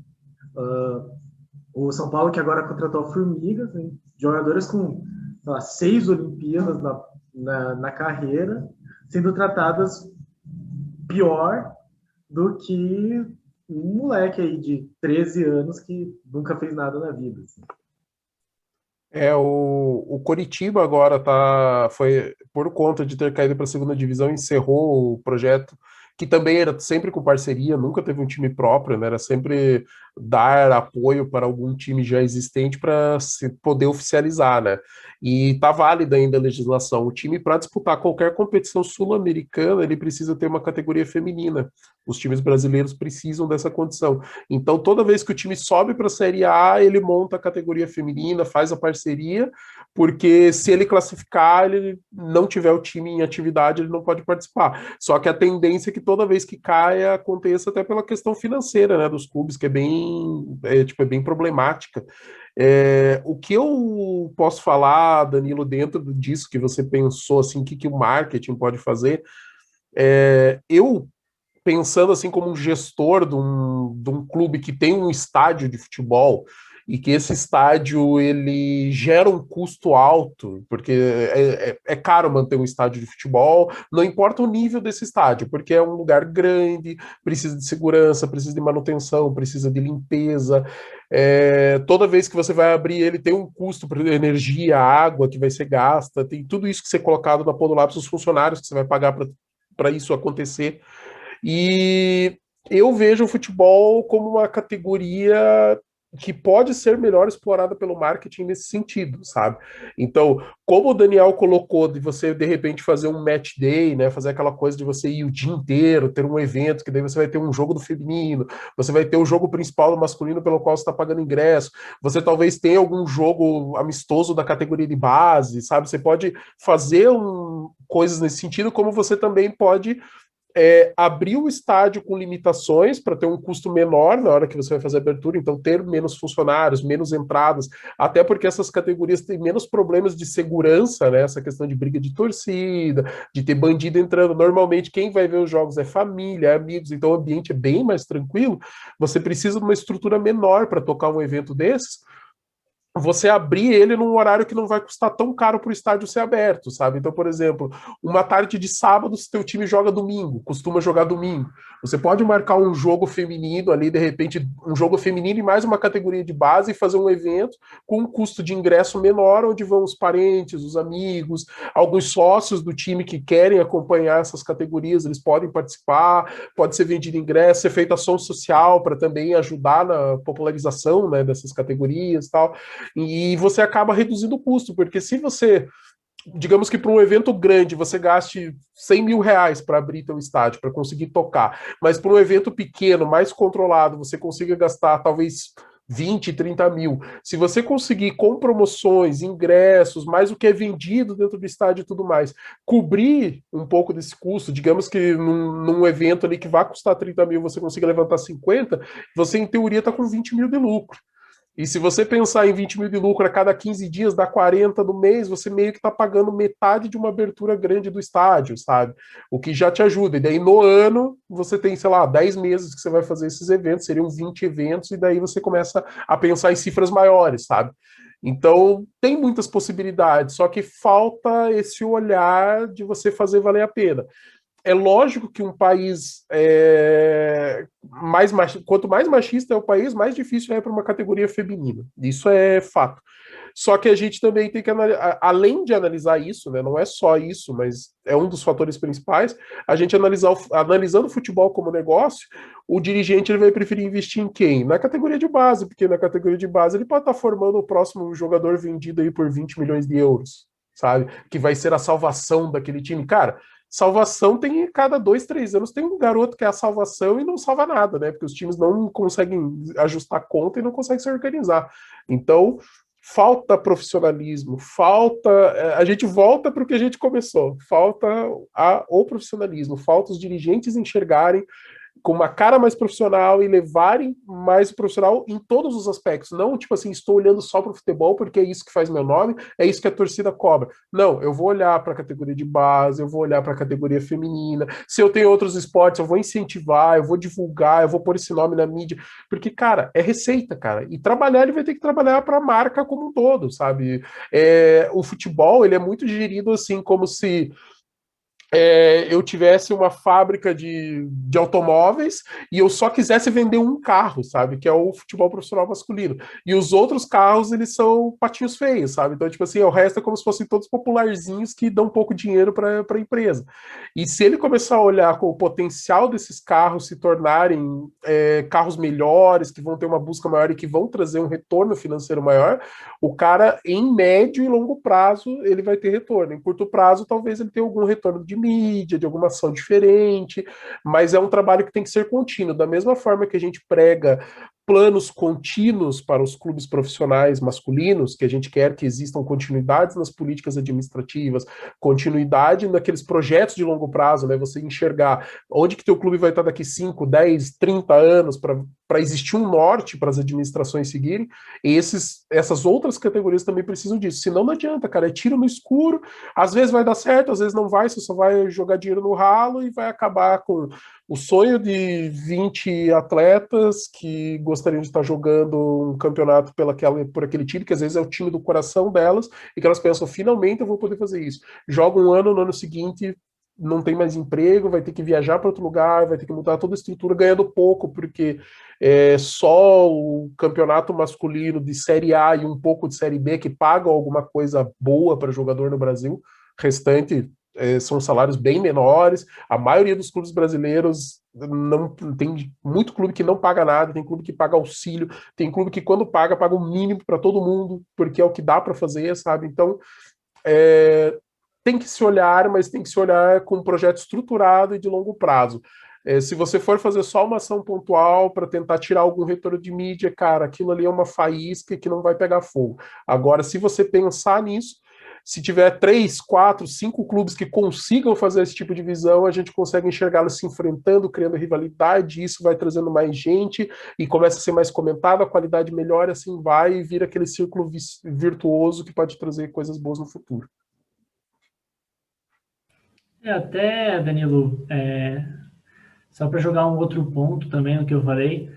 o São Paulo que agora contratou a Formiga, tem jogadoras com 6 Olimpíadas na carreira, sendo tratadas pior do que um moleque aí de 13 anos que nunca fez nada na vida. Assim. O Coritiba agora foi por conta de ter caído para a segunda divisão, encerrou o projeto, que também era sempre com parceria, nunca teve um time próprio, né? Era sempre dar apoio para algum time já existente para se poder oficializar, né? E tá válida ainda a legislação. O time, para disputar qualquer competição sul-americana, ele precisa ter uma categoria feminina. Os times brasileiros precisam dessa condição. Então, toda vez que o time sobe para a Série A, ele monta a categoria feminina, faz a parceria, porque se ele classificar, ele não tiver o time em atividade, ele não pode participar. Só que a tendência é que toda vez que caia, aconteça até pela questão financeira, né, dos clubes, que é bem problemática. O que eu posso falar, Danilo, dentro disso que você pensou, assim, que o marketing pode fazer, eu pensando assim como um gestor de um clube que tem um estádio de futebol e que esse estádio ele gera um custo alto, porque é caro manter um estádio de futebol, não importa o nível desse estádio, porque é um lugar grande, precisa de segurança, precisa de manutenção, precisa de limpeza. Toda vez que você vai abrir ele tem um custo para energia, água que vai ser gasta, tem tudo isso que ser colocado na ponta do lápis, os funcionários que você vai pagar para isso acontecer. E eu vejo o futebol como uma categoria que pode ser melhor explorada pelo marketing nesse sentido, sabe? Então, como o Daniel colocou, de você, de repente, fazer um match day, né? Fazer aquela coisa de você ir o dia inteiro, ter um evento, que daí você vai ter um jogo do feminino, você vai ter o jogo principal do masculino pelo qual você está pagando ingresso, você talvez tenha algum jogo amistoso da categoria de base, sabe? Você pode fazer coisas nesse sentido, como você também pode abrir o estádio com limitações para ter um custo menor na hora que você vai fazer a abertura, então ter menos funcionários, menos entradas, até porque essas categorias têm menos problemas de segurança, né? Essa questão de briga de torcida, de ter bandido entrando. Normalmente quem vai ver os jogos é família, é amigos, então o ambiente é bem mais tranquilo. Você precisa de uma estrutura menor para tocar um evento desses. Você abrir ele num horário que não vai custar tão caro para o estádio ser aberto, sabe? Então, por exemplo, uma tarde de sábado, se teu time joga domingo, costuma jogar domingo, você pode marcar um jogo feminino ali, de repente, um jogo feminino e mais uma categoria de base e fazer um evento com um custo de ingresso menor, onde vão os parentes, os amigos, alguns sócios do time que querem acompanhar essas categorias, eles podem participar, pode ser vendido ingresso, ser feita ação social para também ajudar na popularização, né, dessas categorias e tal. E você acaba reduzindo o custo, porque se você, digamos que para um evento grande, você gaste 100 mil reais para abrir teu estádio, para conseguir tocar, mas para um evento pequeno, mais controlado, você consiga gastar talvez 20, 30 mil. Se você conseguir, com promoções, ingressos, mais o que é vendido dentro do estádio e tudo mais, cobrir um pouco desse custo, digamos que num evento ali que vai custar 30 mil, você consiga levantar 50, você, em teoria, está com 20 mil de lucro. E se você pensar em 20 mil de lucro a cada 15 dias, dá 40 no mês, você meio que está pagando metade de uma abertura grande do estádio, sabe? O que já te ajuda. E daí no ano, você tem, sei lá, 10 meses que você vai fazer esses eventos, seriam 20 eventos, e daí você começa a pensar em cifras maiores, sabe? Então, tem muitas possibilidades, só que falta esse olhar de você fazer valer a pena. É lógico que um país quanto mais machista é o país, mais difícil é para uma categoria feminina. Isso é fato. Só que a gente também tem que além de analisar isso, né, não é só isso, mas é um dos fatores principais, a gente analisando o futebol como negócio, o dirigente ele vai preferir investir em quem? Na categoria de base, porque na categoria de base ele pode estar formando o próximo jogador vendido aí por 20 milhões de euros, sabe? Que vai ser a salvação daquele time. Cara, salvação tem cada 2, 3 anos tem um garoto que é a salvação e não salva nada, né? Porque os times não conseguem ajustar conta e não conseguem se organizar. Então, falta profissionalismo, a gente volta para o que a gente começou, falta o profissionalismo, falta os dirigentes enxergarem com uma cara mais profissional e levarem mais o profissional em todos os aspectos. Não, tipo assim, estou olhando só para o futebol porque é isso que faz meu nome, é isso que a torcida cobra. Não, eu vou olhar para a categoria de base, eu vou olhar para a categoria feminina. Se eu tenho outros esportes, eu vou incentivar, eu vou divulgar, eu vou pôr esse nome na mídia. Porque, cara, é receita, cara. E trabalhar, ele vai ter que trabalhar para a marca como um todo, sabe? O futebol, ele é muito gerido assim, como se eu tivesse uma fábrica de automóveis e eu só quisesse vender um carro, sabe? Que é o futebol profissional masculino. E os outros carros, eles são patinhos feios, sabe? Então, tipo assim, o resto é como se fossem todos popularzinhos que dão pouco dinheiro para a empresa. E se ele começar a olhar com o potencial desses carros se tornarem carros melhores, que vão ter uma busca maior e que vão trazer um retorno financeiro maior, o cara, em médio e longo prazo, ele vai ter retorno. Em curto prazo, talvez ele tenha algum retorno de mídia, de alguma ação diferente, mas é um trabalho que tem que ser contínuo. Da mesma forma que a gente prega planos contínuos para os clubes profissionais masculinos, que a gente quer que existam continuidades nas políticas administrativas, continuidade naqueles projetos de longo prazo, né? Você enxergar onde que teu clube vai estar daqui 5, 10, 30 anos para existir um norte para as administrações seguirem, essas outras categorias também precisam disso. Senão não adianta, cara, é tiro no escuro, às vezes vai dar certo, às vezes não vai, você só vai jogar dinheiro no ralo e vai acabar com o sonho de 20 atletas que gostariam de estar jogando um campeonato por aquele time, que às vezes é o time do coração delas, e que elas pensam, finalmente eu vou poder fazer isso. Joga um ano, no ano seguinte não tem mais emprego, vai ter que viajar para outro lugar, vai ter que mudar toda a estrutura, ganhando pouco, porque só o campeonato masculino de Série A e um pouco de Série B que pagam alguma coisa boa para jogador no Brasil, restante são salários bem menores. A maioria dos clubes brasileiros não tem muito clube que não paga nada, tem clube que paga auxílio, tem clube que quando paga o mínimo para todo mundo, porque é o que dá para fazer, sabe? Então, tem que se olhar, mas tem que se olhar com um projeto estruturado e de longo prazo. Se você for fazer só uma ação pontual para tentar tirar algum retorno de mídia, cara, aquilo ali é uma faísca que não vai pegar fogo. Agora, se você pensar nisso, se tiver 3, 4, 5 clubes que consigam fazer esse tipo de visão, a gente consegue enxergá-los se enfrentando, criando rivalidade, isso vai trazendo mais gente e começa a ser mais comentado, a qualidade melhora, assim vai e vira aquele círculo virtuoso que pode trazer coisas boas no futuro. Até, Danilo, só para jogar um outro ponto também no que eu falei,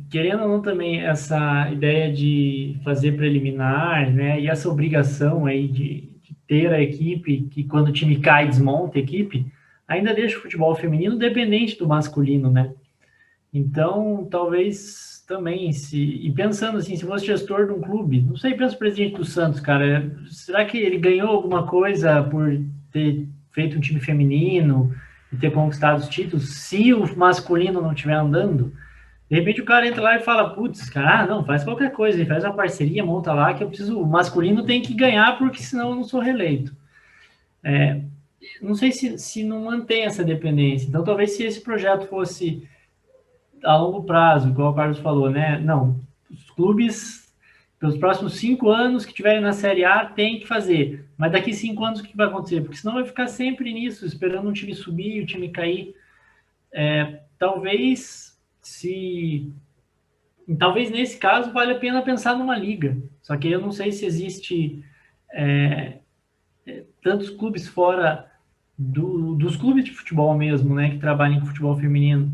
querendo ou não também essa ideia de fazer preliminar, né, e essa obrigação aí de ter a equipe, que quando o time cai, desmonta a equipe, ainda deixa o futebol feminino dependente do masculino, né? Então, talvez também, e pensando assim, se fosse gestor de um clube, não sei, pensa o presidente do Santos, cara, será que ele ganhou alguma coisa por ter feito um time feminino e ter conquistado os títulos, se o masculino não estiver andando? De repente o cara entra lá e fala, putz, cara, não, faz qualquer coisa, ele faz uma parceria, monta lá, que o masculino tem que ganhar, porque senão eu não sou reeleito. Não sei se não mantém essa dependência. Então, talvez se esse projeto fosse a longo prazo, como o Carlos falou, né? Não, os clubes, pelos próximos 5 anos que tiverem na Série A, tem que fazer. Mas daqui 5 anos, o que vai acontecer? Porque senão vai ficar sempre nisso, esperando um time subir, o time cair. Talvez, talvez nesse caso, vale a pena pensar numa liga. Só que eu não sei se existe tantos clubes fora dos clubes de futebol mesmo, né? Que trabalham com futebol feminino.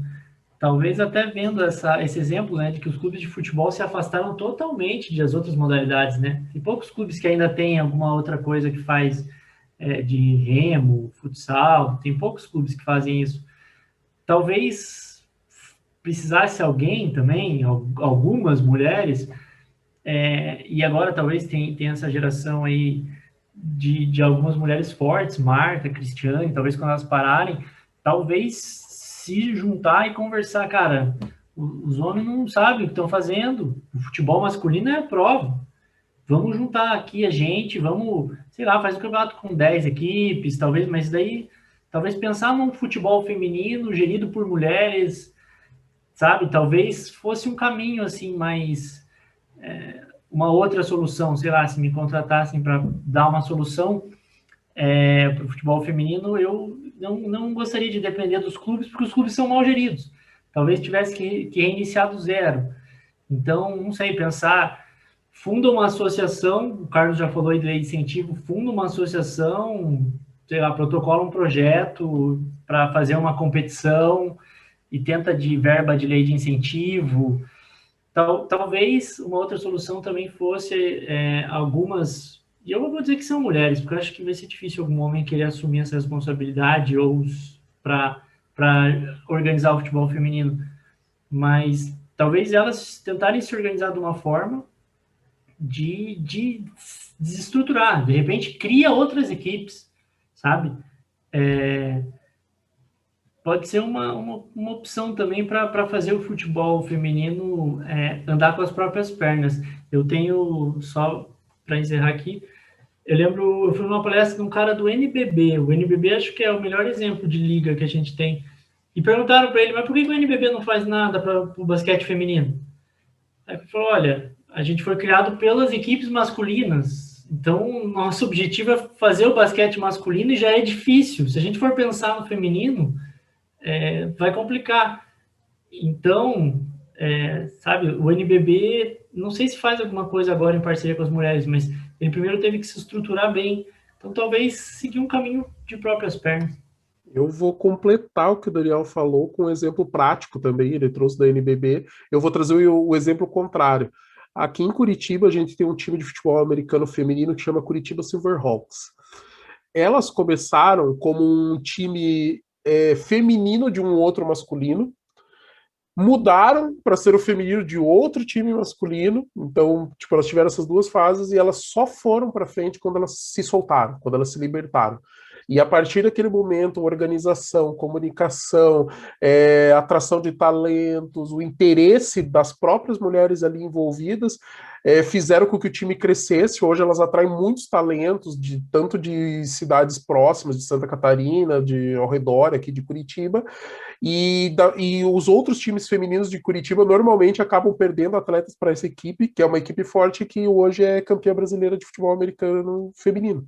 Talvez até vendo esse exemplo, né, de que os clubes de futebol se afastaram totalmente das outras modalidades, né? Tem poucos clubes que ainda têm alguma outra coisa que faz de remo, futsal, tem poucos clubes que fazem isso. Talvez precisasse alguém também, algumas mulheres, e agora talvez tem essa geração aí de algumas mulheres fortes, Marta, Cristiane, talvez quando elas pararem, talvez se juntar e conversar, cara, os homens não sabem o que estão fazendo, o futebol masculino é a prova, vamos juntar aqui a gente, vamos, sei lá, faz um campeonato com 10 equipes, talvez, mas daí, talvez pensar num futebol feminino gerido por mulheres, sabe, talvez fosse um caminho, assim, mais, uma outra solução, sei lá, se me contratassem para dar uma solução para o futebol feminino, eu não gostaria de depender dos clubes, porque os clubes são mal geridos. Talvez tivesse que reiniciar do zero. Então, não sei, pensar, funda uma associação, o Carlos já falou aí de lei de incentivo, funda uma associação, sei lá, protocola um projeto para fazer uma competição e tenta de verba de lei de incentivo. Talvez uma outra solução também fosse algumas... E eu vou dizer que são mulheres, porque eu acho que vai ser difícil algum homem querer assumir essa responsabilidade ou para organizar o futebol feminino. Mas talvez elas tentarem se organizar de uma forma de desestruturar. De repente, cria outras equipes, sabe? Pode ser uma opção também para fazer o futebol feminino andar com as próprias pernas. Eu tenho, só para encerrar aqui, eu fui numa palestra de um cara do NBB. O NBB acho que é o melhor exemplo de liga que a gente tem. E perguntaram para ele, mas por que o NBB não faz nada para o basquete feminino? Aí ele falou, olha, a gente foi criado pelas equipes masculinas, então nosso objetivo é fazer o basquete masculino e já é difícil. Se a gente for pensar no feminino, vai complicar. Então, sabe, o NBB, não sei se faz alguma coisa agora em parceria com as mulheres, mas ele primeiro teve que se estruturar bem. Então, talvez seguir um caminho de próprias pernas. Eu vou completar o que o Daniel falou com um exemplo prático também, ele trouxe da NBB. Eu vou trazer o exemplo contrário. Aqui em Curitiba, a gente tem um time de futebol americano feminino que chama Curitiba Silverhawks. Elas começaram como um time feminino de um outro masculino, mudaram para ser o feminino de outro time masculino, então, tipo, elas tiveram essas duas fases e elas só foram para frente quando elas se soltaram, quando elas se libertaram. E a partir daquele momento, organização, comunicação, atração de talentos, o interesse das próprias mulheres ali envolvidas, fizeram com que o time crescesse. Hoje elas atraem muitos talentos, tanto de cidades próximas, de Santa Catarina, ao redor aqui de Curitiba, e os outros times femininos de Curitiba normalmente acabam perdendo atletas para essa equipe, que é uma equipe forte que hoje é campeã brasileira de futebol americano feminino.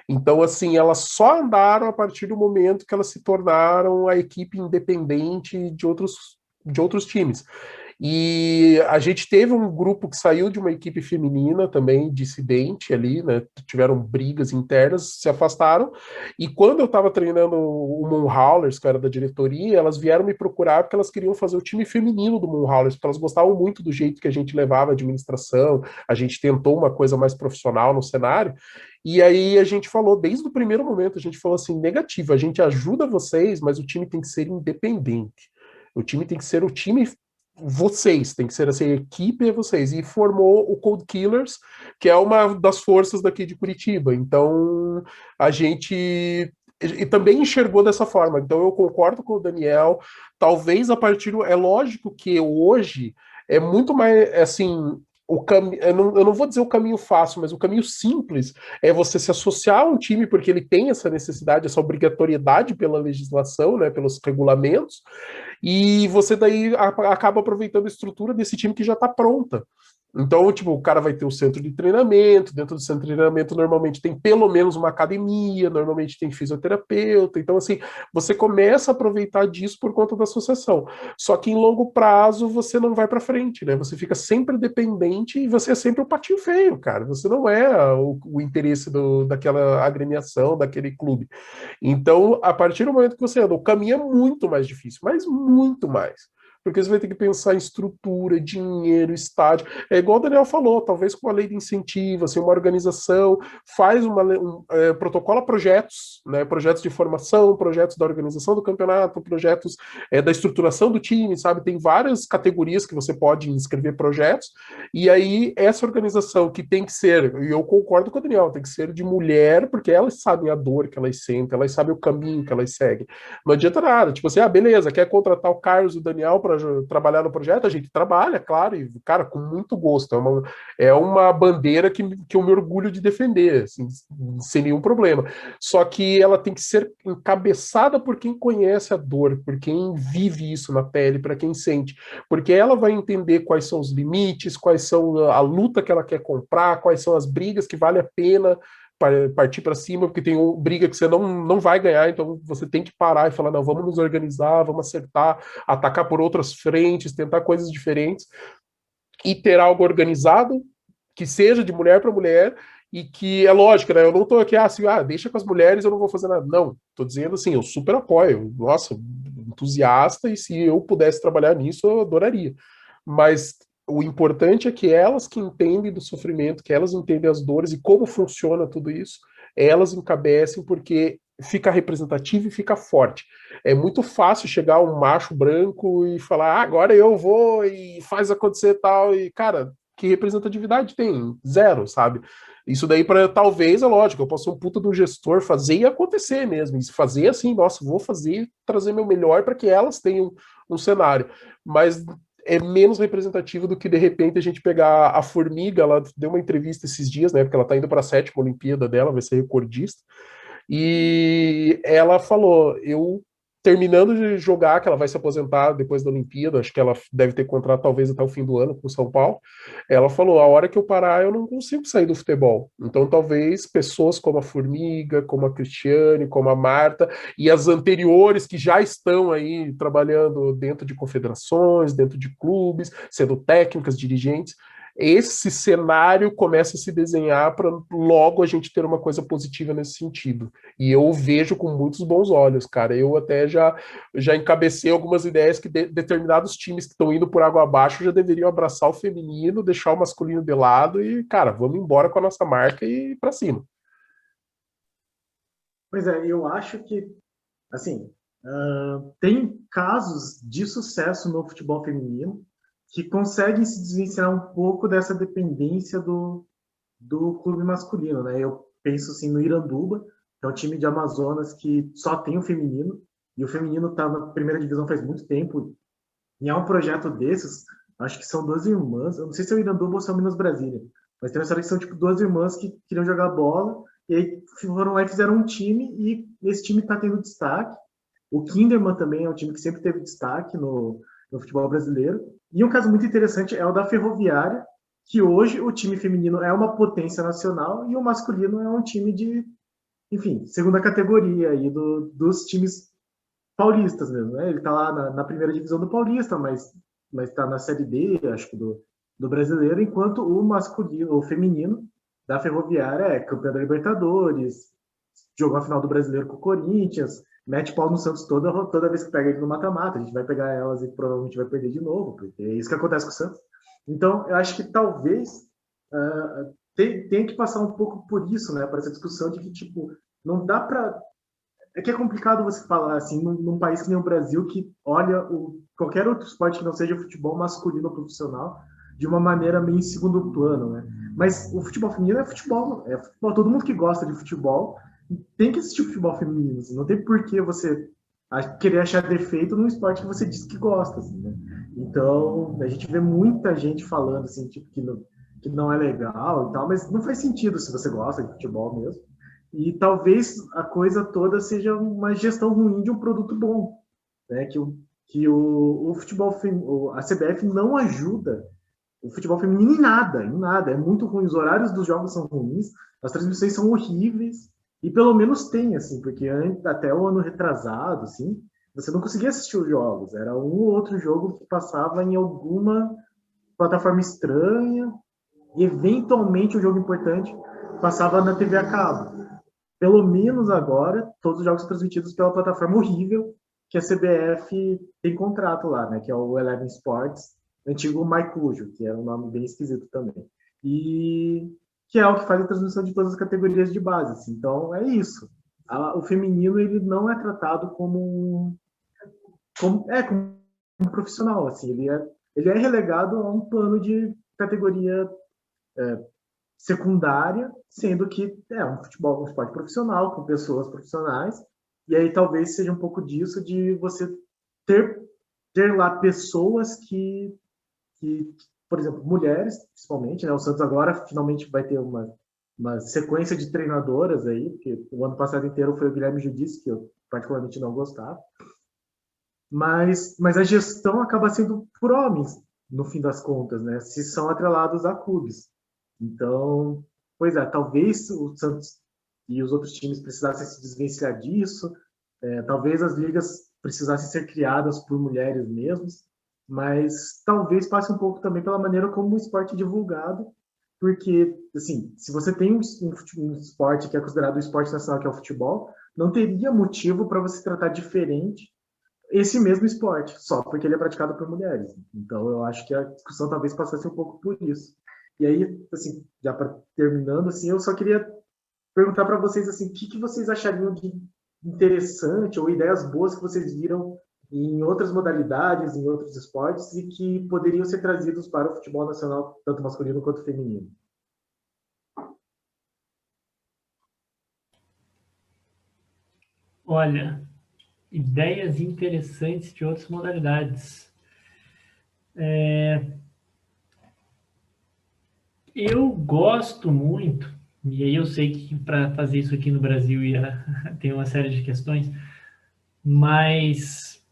Então, assim, elas só andaram a partir do momento que elas se tornaram a equipe independente de outros times. E a gente teve um grupo que saiu de uma equipe feminina também, dissidente ali, né? Tiveram brigas internas, se afastaram. E quando eu estava treinando o Moonhaulers, que era da diretoria, elas vieram me procurar porque elas queriam fazer o time feminino do Moonhaulers, porque elas gostavam muito do jeito que a gente levava a administração, a gente tentou uma coisa mais profissional no cenário. E aí a gente falou, desde o primeiro momento, a gente falou assim, negativo, a gente ajuda vocês, mas o time tem que ser independente. O time tem que ser o time vocês, tem que ser assim, a equipe é vocês. E formou o Cold Killers, que é uma das forças daqui de Curitiba. Então, a gente e também enxergou dessa forma. Então, eu concordo com o Daniel. Talvez a partir... É lógico que hoje é muito mais, assim... eu não vou dizer o caminho fácil, mas o caminho simples é você se associar a um time, porque ele tem essa necessidade, essa obrigatoriedade pela legislação, né, pelos regulamentos, e você daí acaba aproveitando a estrutura desse time que já está pronta. Então, tipo, o cara vai ter o centro de treinamento, dentro do centro de treinamento normalmente tem pelo menos uma academia, normalmente tem fisioterapeuta, então assim, você começa a aproveitar disso por conta da associação. Só que em longo prazo você não vai para frente, né? Você fica sempre dependente e você é sempre o patinho feio, cara. Você não é o interesse daquela agremiação, daquele clube. Então, a partir do momento que você anda, o caminho é muito mais difícil, mas muito mais. Porque você vai ter que pensar em estrutura, dinheiro, estádio. É igual o Daniel falou, talvez com uma lei de incentivo, assim, uma organização, faz protocola projetos, né, projetos de formação, projetos da organização do campeonato, projetos da estruturação do time, sabe? Tem várias categorias que você pode inscrever projetos, e aí essa organização que tem que ser, e eu concordo com o Daniel, tem que ser de mulher, porque elas sabem a dor que elas sentem, elas sabem o caminho que elas seguem. Não adianta nada, tipo assim, beleza, quer contratar o Carlos e o Daniel para trabalhar no projeto? A gente trabalha, claro, e, cara, com muito gosto. É uma bandeira que eu me orgulho de defender, assim, sem nenhum problema. Só que ela tem que ser encabeçada por quem conhece a dor, por quem vive isso na pele, para quem sente. Porque ela vai entender quais são os limites, quais são a luta que ela quer comprar, quais são as brigas que vale a pena partir para cima, porque tem briga que você não vai ganhar, então você tem que parar e falar, não, vamos nos organizar, vamos acertar, atacar por outras frentes, tentar coisas diferentes, e ter algo organizado, que seja de mulher para mulher, e que é lógico, né? Eu não tô aqui assim, deixa com as mulheres, eu não vou fazer nada. Não, tô dizendo assim, eu super apoio, nossa, entusiasta, e se eu pudesse trabalhar nisso, eu adoraria. Mas o importante é que elas que entendem do sofrimento, que elas entendem as dores e como funciona tudo isso, elas encabecem porque fica representativo e fica forte. É muito fácil chegar um macho branco e falar, agora eu vou e faz acontecer tal, e cara, que representatividade tem? Zero, sabe? Isso daí, para talvez, é lógico, eu posso ser um puta do gestor, fazer e acontecer mesmo, e fazer assim, nossa, vou fazer, trazer meu melhor para que elas tenham um cenário, mas é menos representativo do que, de repente, a gente pegar a Formiga. Ela deu uma entrevista esses dias, né, porque ela tá indo para a 7ª Olimpíada dela, vai ser recordista, e ela falou, eu terminando de jogar, que ela vai se aposentar depois da Olimpíada, acho que ela deve ter contrato talvez até o fim do ano com o São Paulo, ela falou, a hora que eu parar eu não consigo sair do futebol, então talvez pessoas como a Formiga, como a Cristiane, como a Marta, e as anteriores que já estão aí trabalhando dentro de confederações, dentro de clubes, sendo técnicas, dirigentes, esse cenário começa a se desenhar para logo a gente ter uma coisa positiva nesse sentido. E eu vejo com muitos bons olhos, cara. Eu até já encabecei algumas ideias que determinados times que estão indo por água abaixo já deveriam abraçar o feminino, deixar o masculino de lado e, cara, vamos embora com a nossa marca e ir para cima. Pois é, eu acho que, assim, tem casos de sucesso no futebol feminino que conseguem se desvencilhar um pouco dessa dependência do clube masculino, né? Eu penso assim no Iranduba, que é um time de Amazonas que só tem o feminino, e o feminino está na primeira divisão faz muito tempo, e é um projeto desses, acho que são 2 irmãs, eu não sei se é o Iranduba ou se é o Minas Brasília, mas tem uma história que são tipo 2 irmãs que queriam jogar bola, e aí foram lá e fizeram um time, e esse time está tendo destaque. O Kinderman também é um time que sempre teve destaque no futebol brasileiro. E um caso muito interessante é o da Ferroviária, que hoje o time feminino é uma potência nacional e o masculino é um time de, enfim, segunda categoria aí dos times paulistas mesmo, né? Ele está lá na primeira divisão do Paulista, mas está na Série D, acho que do brasileiro, enquanto o feminino da Ferroviária é campeão da Libertadores, jogou a final do Brasileiro com o Corinthians, mete pau no Santos toda vez que pega ele no mata-mata. A gente vai pegar elas e provavelmente vai perder de novo, porque é isso que acontece com o Santos. Então, eu acho que talvez tenha que passar um pouco por isso, né? Por essa discussão de que, tipo, não dá para... É que é complicado você falar, assim, num país que nem o Brasil, que olha qualquer outro esporte que não seja o futebol masculino ou profissional de uma maneira meio em segundo plano, né? Mas o futebol feminino é futebol. Todo mundo que gosta de futebol tem que assistir futebol feminino, assim, não tem por que você querer achar defeito num esporte que você diz que gosta, assim, né? Então, a gente vê muita gente falando, assim, tipo, que que não é legal e tal, mas não faz sentido se você gosta de futebol mesmo. E talvez a coisa toda seja uma gestão ruim de um produto bom, né? Que o futebol, a CBF não ajuda o futebol feminino em nada. É muito ruim, os horários dos jogos são ruins, as transmissões são horríveis, e pelo menos tem, assim, porque até o ano retrasado, assim, você não conseguia assistir os jogos, era um ou outro jogo que passava em alguma plataforma estranha, e eventualmente o jogo importante passava na TV a cabo. Pelo menos agora, todos os jogos são transmitidos pela plataforma horrível que a CBF tem contrato lá, né? Que é o Eleven Sports, antigo Maicujo, que era um nome bem esquisito também. E que é o que faz a transmissão de todas as categorias de base. Assim. Então, é isso. O feminino ele não é tratado como um profissional. Assim. Ele é relegado a um plano de categoria secundária, sendo que é um futebol, um esporte profissional, com pessoas profissionais, e aí talvez seja um pouco disso de você ter lá pessoas que, por exemplo, mulheres, principalmente, né? O Santos agora finalmente vai ter uma sequência de treinadoras aí, porque o ano passado inteiro foi o Guilherme Judice, que eu particularmente não gostava, mas a gestão acaba sendo por homens, no fim das contas, né? Se são atrelados a clubes. Então, pois é, talvez o Santos e os outros times precisassem se desvencilhar disso, talvez as ligas precisassem ser criadas por mulheres mesmas, mas talvez passe um pouco também pela maneira como o esporte é divulgado, porque, assim, se você tem um esporte que é considerado o esporte nacional, que é o futebol, não teria motivo para você tratar diferente esse mesmo esporte, só porque ele é praticado por mulheres. Então, eu acho que a discussão talvez passasse um pouco por isso. E aí, assim, já para terminando, assim, eu só queria perguntar para vocês, assim, o que vocês achariam de interessante ou ideias boas que vocês viram em outras modalidades, em outros esportes e que poderiam ser trazidos para o futebol nacional, tanto masculino quanto feminino. Olha, ideias interessantes de outras modalidades. Eu gosto muito, e aí eu sei que para fazer isso aqui no Brasil tem uma série de questões, mas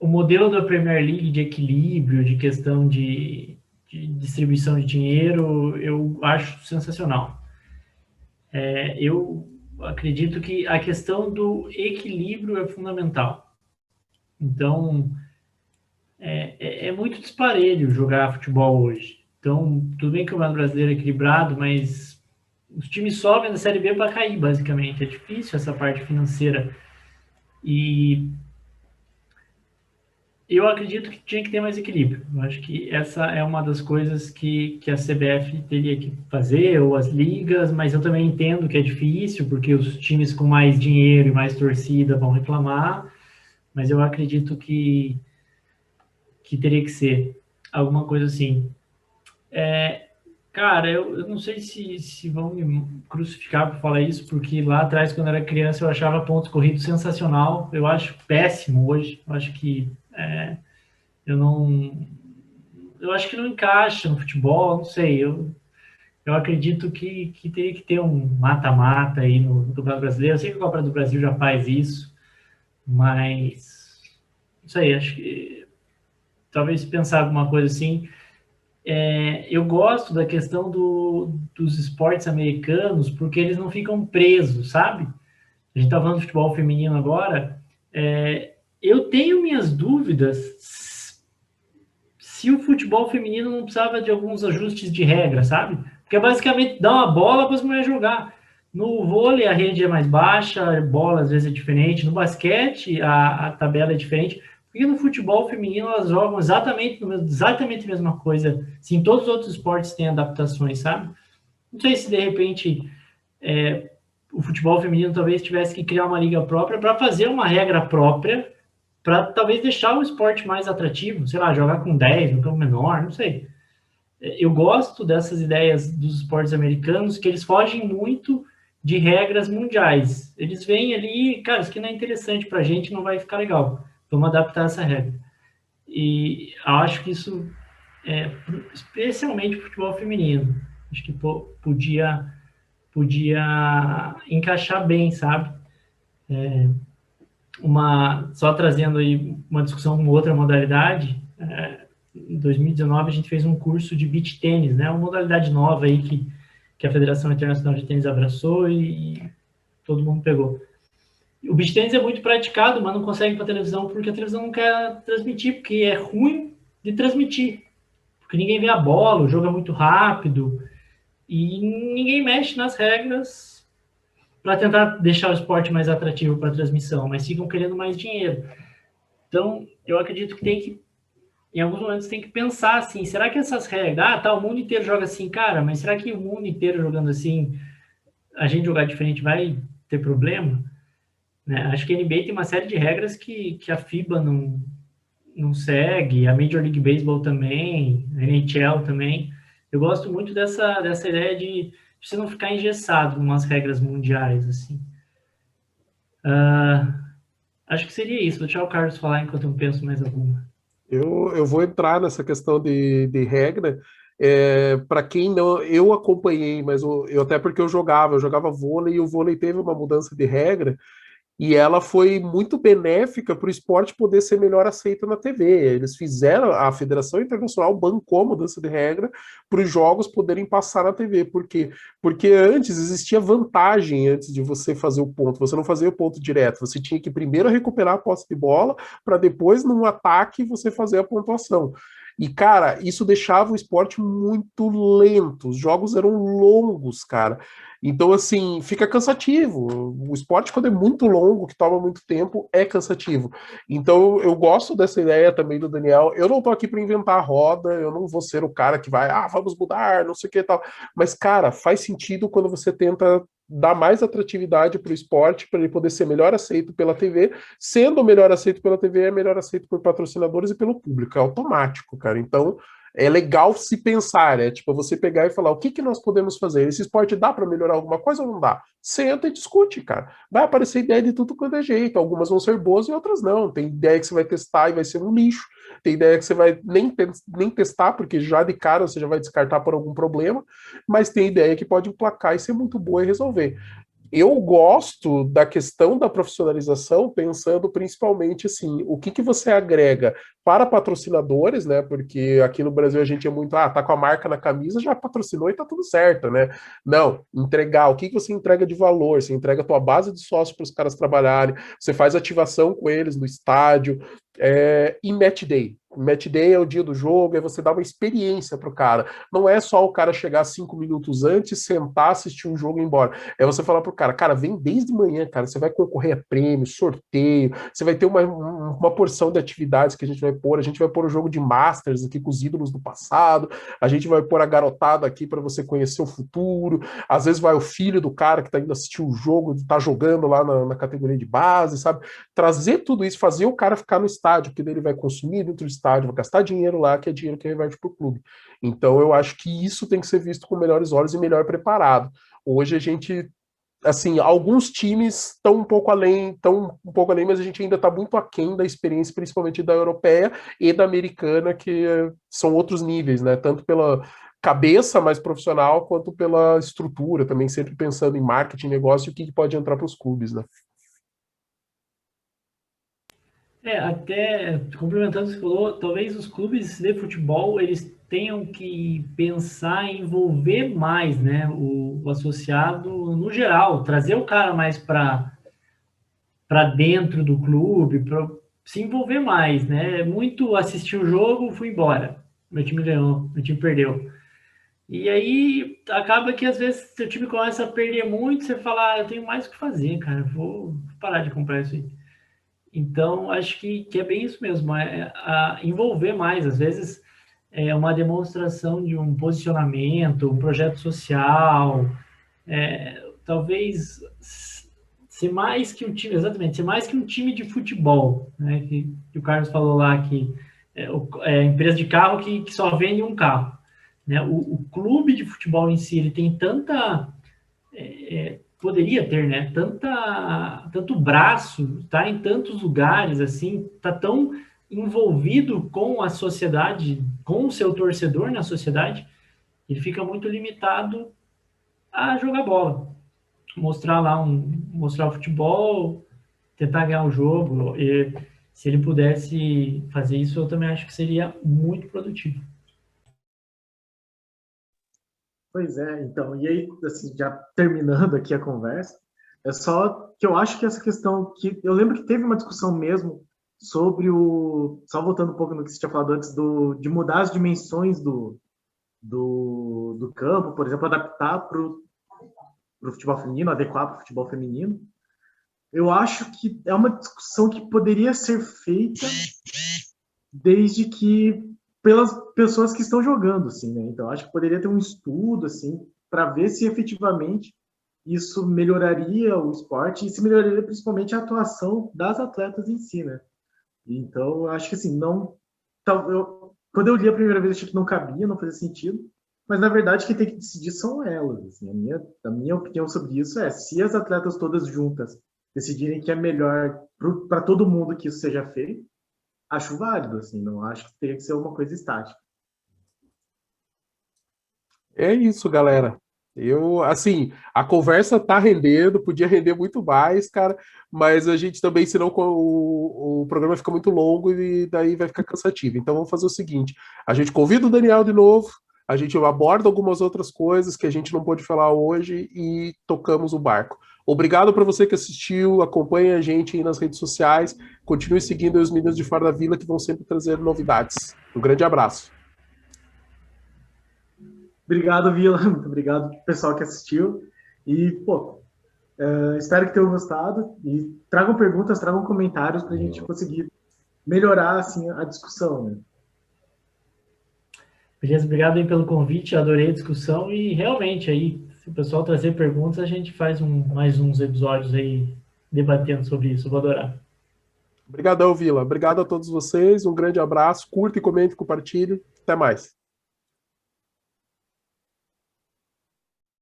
o modelo da Premier League de equilíbrio, de questão de distribuição de dinheiro, eu acho sensacional. Eu acredito que a questão do equilíbrio é fundamental. Então, é muito disparelho jogar futebol hoje. Então, tudo bem que o Campeonato Brasileiro é equilibrado, mas os times sobem da Série B para cair, basicamente. É difícil essa parte financeira. E eu acredito que tinha que ter mais equilíbrio. Eu acho que essa é uma das coisas que a CBF teria que fazer, ou as ligas, mas eu também entendo que é difícil, porque os times com mais dinheiro e mais torcida vão reclamar, mas eu acredito que teria que ser alguma coisa assim. Cara, eu não sei se vão me crucificar por falar isso, porque lá atrás, quando eu era criança, eu achava pontos corridos sensacional. Eu acho péssimo hoje. Eu acho que eu acho que não encaixa no futebol, não sei. Eu acredito que teria que ter um mata-mata aí no Campeonato Brasileiro. Eu sei que a Copa do Brasil já faz isso, mas não sei, acho que talvez pensar alguma coisa assim. Eu gosto da questão dos esportes americanos, porque eles não ficam presos, sabe? A gente está falando de futebol feminino agora. Eu tenho minhas dúvidas se o futebol feminino não precisava de alguns ajustes de regra, sabe? Porque é basicamente dar uma bola para as mulheres jogar. No vôlei a rede é mais baixa, a bola às vezes é diferente. No basquete a tabela é diferente. E no futebol feminino elas jogam exatamente a mesma coisa. Sim, todos os outros esportes têm adaptações, sabe? Não sei se de repente o futebol feminino talvez tivesse que criar uma liga própria para fazer uma regra própria, para talvez deixar o esporte mais atrativo, sei lá, jogar com 10, no campo menor, não sei. Eu gosto dessas ideias dos esportes americanos, que eles fogem muito de regras mundiais. Eles vêm ali, cara, isso aqui não é interessante para a gente, não vai ficar legal. Vamos adaptar essa regra. E acho que isso especialmente futebol feminino. Acho que podia encaixar bem, sabe? Só trazendo aí uma discussão com outra modalidade, em 2019 a gente fez um curso de beach tênis, né? Uma modalidade nova aí que a Federação Internacional de Tênis abraçou e todo mundo pegou. O beach tênis é muito praticado, mas não consegue ir para a televisão porque a televisão não quer transmitir, porque é ruim de transmitir. Porque ninguém vê a bola, o jogo é muito rápido e ninguém mexe nas regras para tentar deixar o esporte mais atrativo para a transmissão, mas ficam querendo mais dinheiro. Então, eu acredito que em alguns momentos tem que pensar assim, será que essas regras, o mundo inteiro joga assim, cara, mas será que o mundo inteiro jogando assim, a gente jogar diferente vai ter problema? Né? Acho que a NBA tem uma série de regras que a FIBA não segue, a Major League Baseball também, a NHL também. Eu gosto muito dessa ideia de você não ficar engessado em umas regras mundiais, assim. Acho que seria isso. Vou deixar o Carlos falar enquanto eu penso mais alguma. Eu vou entrar nessa questão de regra. Para quem não, eu acompanhei, mas eu até porque eu jogava vôlei e o vôlei teve uma mudança de regra e ela foi muito benéfica para o esporte poder ser melhor aceito na TV. Eles fizeram, a Federação Internacional bancou a mudança de regra para os jogos poderem passar na TV. Por quê? Porque antes existia vantagem antes de você fazer o ponto. Você não fazia o ponto direto. Você tinha que primeiro recuperar a posse de bola para depois, num ataque, você fazer a pontuação. E, cara, isso deixava o esporte muito lento. Os jogos eram longos, cara. Então, assim, fica cansativo. O esporte, quando é muito longo, que toma muito tempo, é cansativo. Então, eu gosto dessa ideia também do Daniel. Eu não tô aqui para inventar a roda, eu não vou ser o cara que vai, vamos mudar, não sei o que e tal. Mas, cara, faz sentido quando você tenta dar mais atratividade para o esporte, para ele poder ser melhor aceito pela TV. Sendo melhor aceito pela TV, é melhor aceito por patrocinadores e pelo público. É automático, cara. Então, é legal se pensar, né? Tipo, você pegar e falar, o que nós podemos fazer? Esse esporte dá para melhorar alguma coisa ou não dá? Senta e discute, cara. Vai aparecer ideia de tudo quanto é jeito. Algumas vão ser boas e outras não. Tem ideia que você vai testar e vai ser um lixo. Tem ideia que você vai nem testar, porque já de cara você já vai descartar por algum problema. Mas tem ideia que pode emplacar e ser muito boa e resolver. Eu gosto da questão da profissionalização, pensando principalmente assim, o que você agrega para patrocinadores, né? Porque aqui no Brasil a gente é muito, tá com a marca na camisa, já patrocinou e tá tudo certo, né? Não, entregar, o que você entrega de valor? Você entrega a tua base de sócios para os caras trabalharem, você faz ativação com eles no estádio, e match day. Match day é o dia do jogo, é você dar uma experiência pro cara. Não é só o cara chegar 5 minutos antes, sentar, assistir um jogo e ir embora. É você falar pro cara, vem desde manhã, cara, você vai concorrer a prêmio, sorteio, você vai ter uma porção de atividades que a gente vai pôr o jogo de Masters aqui com os ídolos do passado, a gente vai pôr a garotada aqui para você conhecer o futuro, às vezes vai o filho do cara que tá indo assistir o jogo, tá jogando lá na categoria de base, sabe? Trazer tudo isso, fazer o cara ficar no estádio, porque daí ele vai consumir dentro do estádio, vai gastar dinheiro lá, que é dinheiro que reverte para o clube. Então eu acho que isso tem que ser visto com melhores olhos e melhor preparado. Hoje a gente, assim, alguns times estão um pouco além, mas a gente ainda está muito aquém da experiência, principalmente da europeia e da americana, que são outros níveis, né? Tanto pela cabeça mais profissional, quanto pela estrutura, também sempre pensando em marketing, negócio e o que pode entrar para os clubes, né? Até complementando o que você falou, talvez os clubes de futebol eles tenham que pensar em envolver mais, né, o associado no geral, trazer o cara mais para dentro do clube, para se envolver mais, né? Muito assistir o jogo, fui embora, meu time ganhou, meu time perdeu. E aí acaba que às vezes seu time começa a perder muito, você fala, eu tenho mais o que fazer, cara, vou parar de comprar isso aí. Então, acho que é bem isso mesmo, envolver mais, às vezes, uma demonstração de um posicionamento, um projeto social, talvez ser mais que um time, exatamente, ser mais que um time de futebol, né, que o Carlos falou lá, que é empresa de carro que só vende um carro. Né? O clube de futebol em si, ele tem tanta... poderia ter, né, tanto braço, tá em tantos lugares, assim, tá tão envolvido com a sociedade, com o seu torcedor na sociedade, ele fica muito limitado a jogar bola, mostrar o futebol, tentar ganhar o jogo. E se ele pudesse fazer isso, eu também acho que seria muito produtivo. Pois é, então, e aí, assim, já terminando aqui a conversa, é só que eu acho que essa questão que eu lembro que teve uma discussão mesmo sobre só voltando um pouco no que você tinha falado antes de mudar as dimensões do campo, por exemplo, adaptar para o futebol feminino, adequar para o futebol feminino. Eu acho que é uma discussão que poderia ser feita desde que pelas pessoas que estão jogando, assim, né? Então, acho que poderia ter um estudo, assim, para ver se efetivamente isso melhoraria o esporte e se melhoraria principalmente a atuação das atletas em si, né? Então, eu acho que, assim, quando eu li a primeira vez, achei que não cabia, não fazia sentido, mas, na verdade, quem tem que decidir são elas. Assim, a minha opinião sobre isso é, se as atletas todas juntas decidirem que é melhor para todo mundo que isso seja feito, acho válido, assim, não acho que teria que ser uma coisa estática. É isso, galera. Assim, a conversa tá rendendo, podia render muito mais, cara, mas a gente também, senão o programa fica muito longo e daí vai ficar cansativo. Então vamos fazer o seguinte: a gente convida o Daniel de novo, a gente aborda algumas outras coisas que a gente não pôde falar hoje e tocamos o barco. Obrigado para você que assistiu, acompanhe a gente aí nas redes sociais, continue seguindo os Meninos de Fora da Vila, que vão sempre trazer novidades. Um grande abraço. Obrigado, Vila. Muito obrigado pessoal que assistiu. E, pô, espero que tenham gostado. E tragam perguntas, tragam comentários para a gente conseguir melhorar assim, a discussão, né? Beleza, obrigado aí pelo convite, adorei a discussão e realmente aí, se o pessoal trazer perguntas, a gente faz mais uns episódios aí debatendo sobre isso, eu vou adorar. Obrigadão, Vila. Obrigado a todos vocês, um grande abraço, curta e comente, compartilhe. Até mais.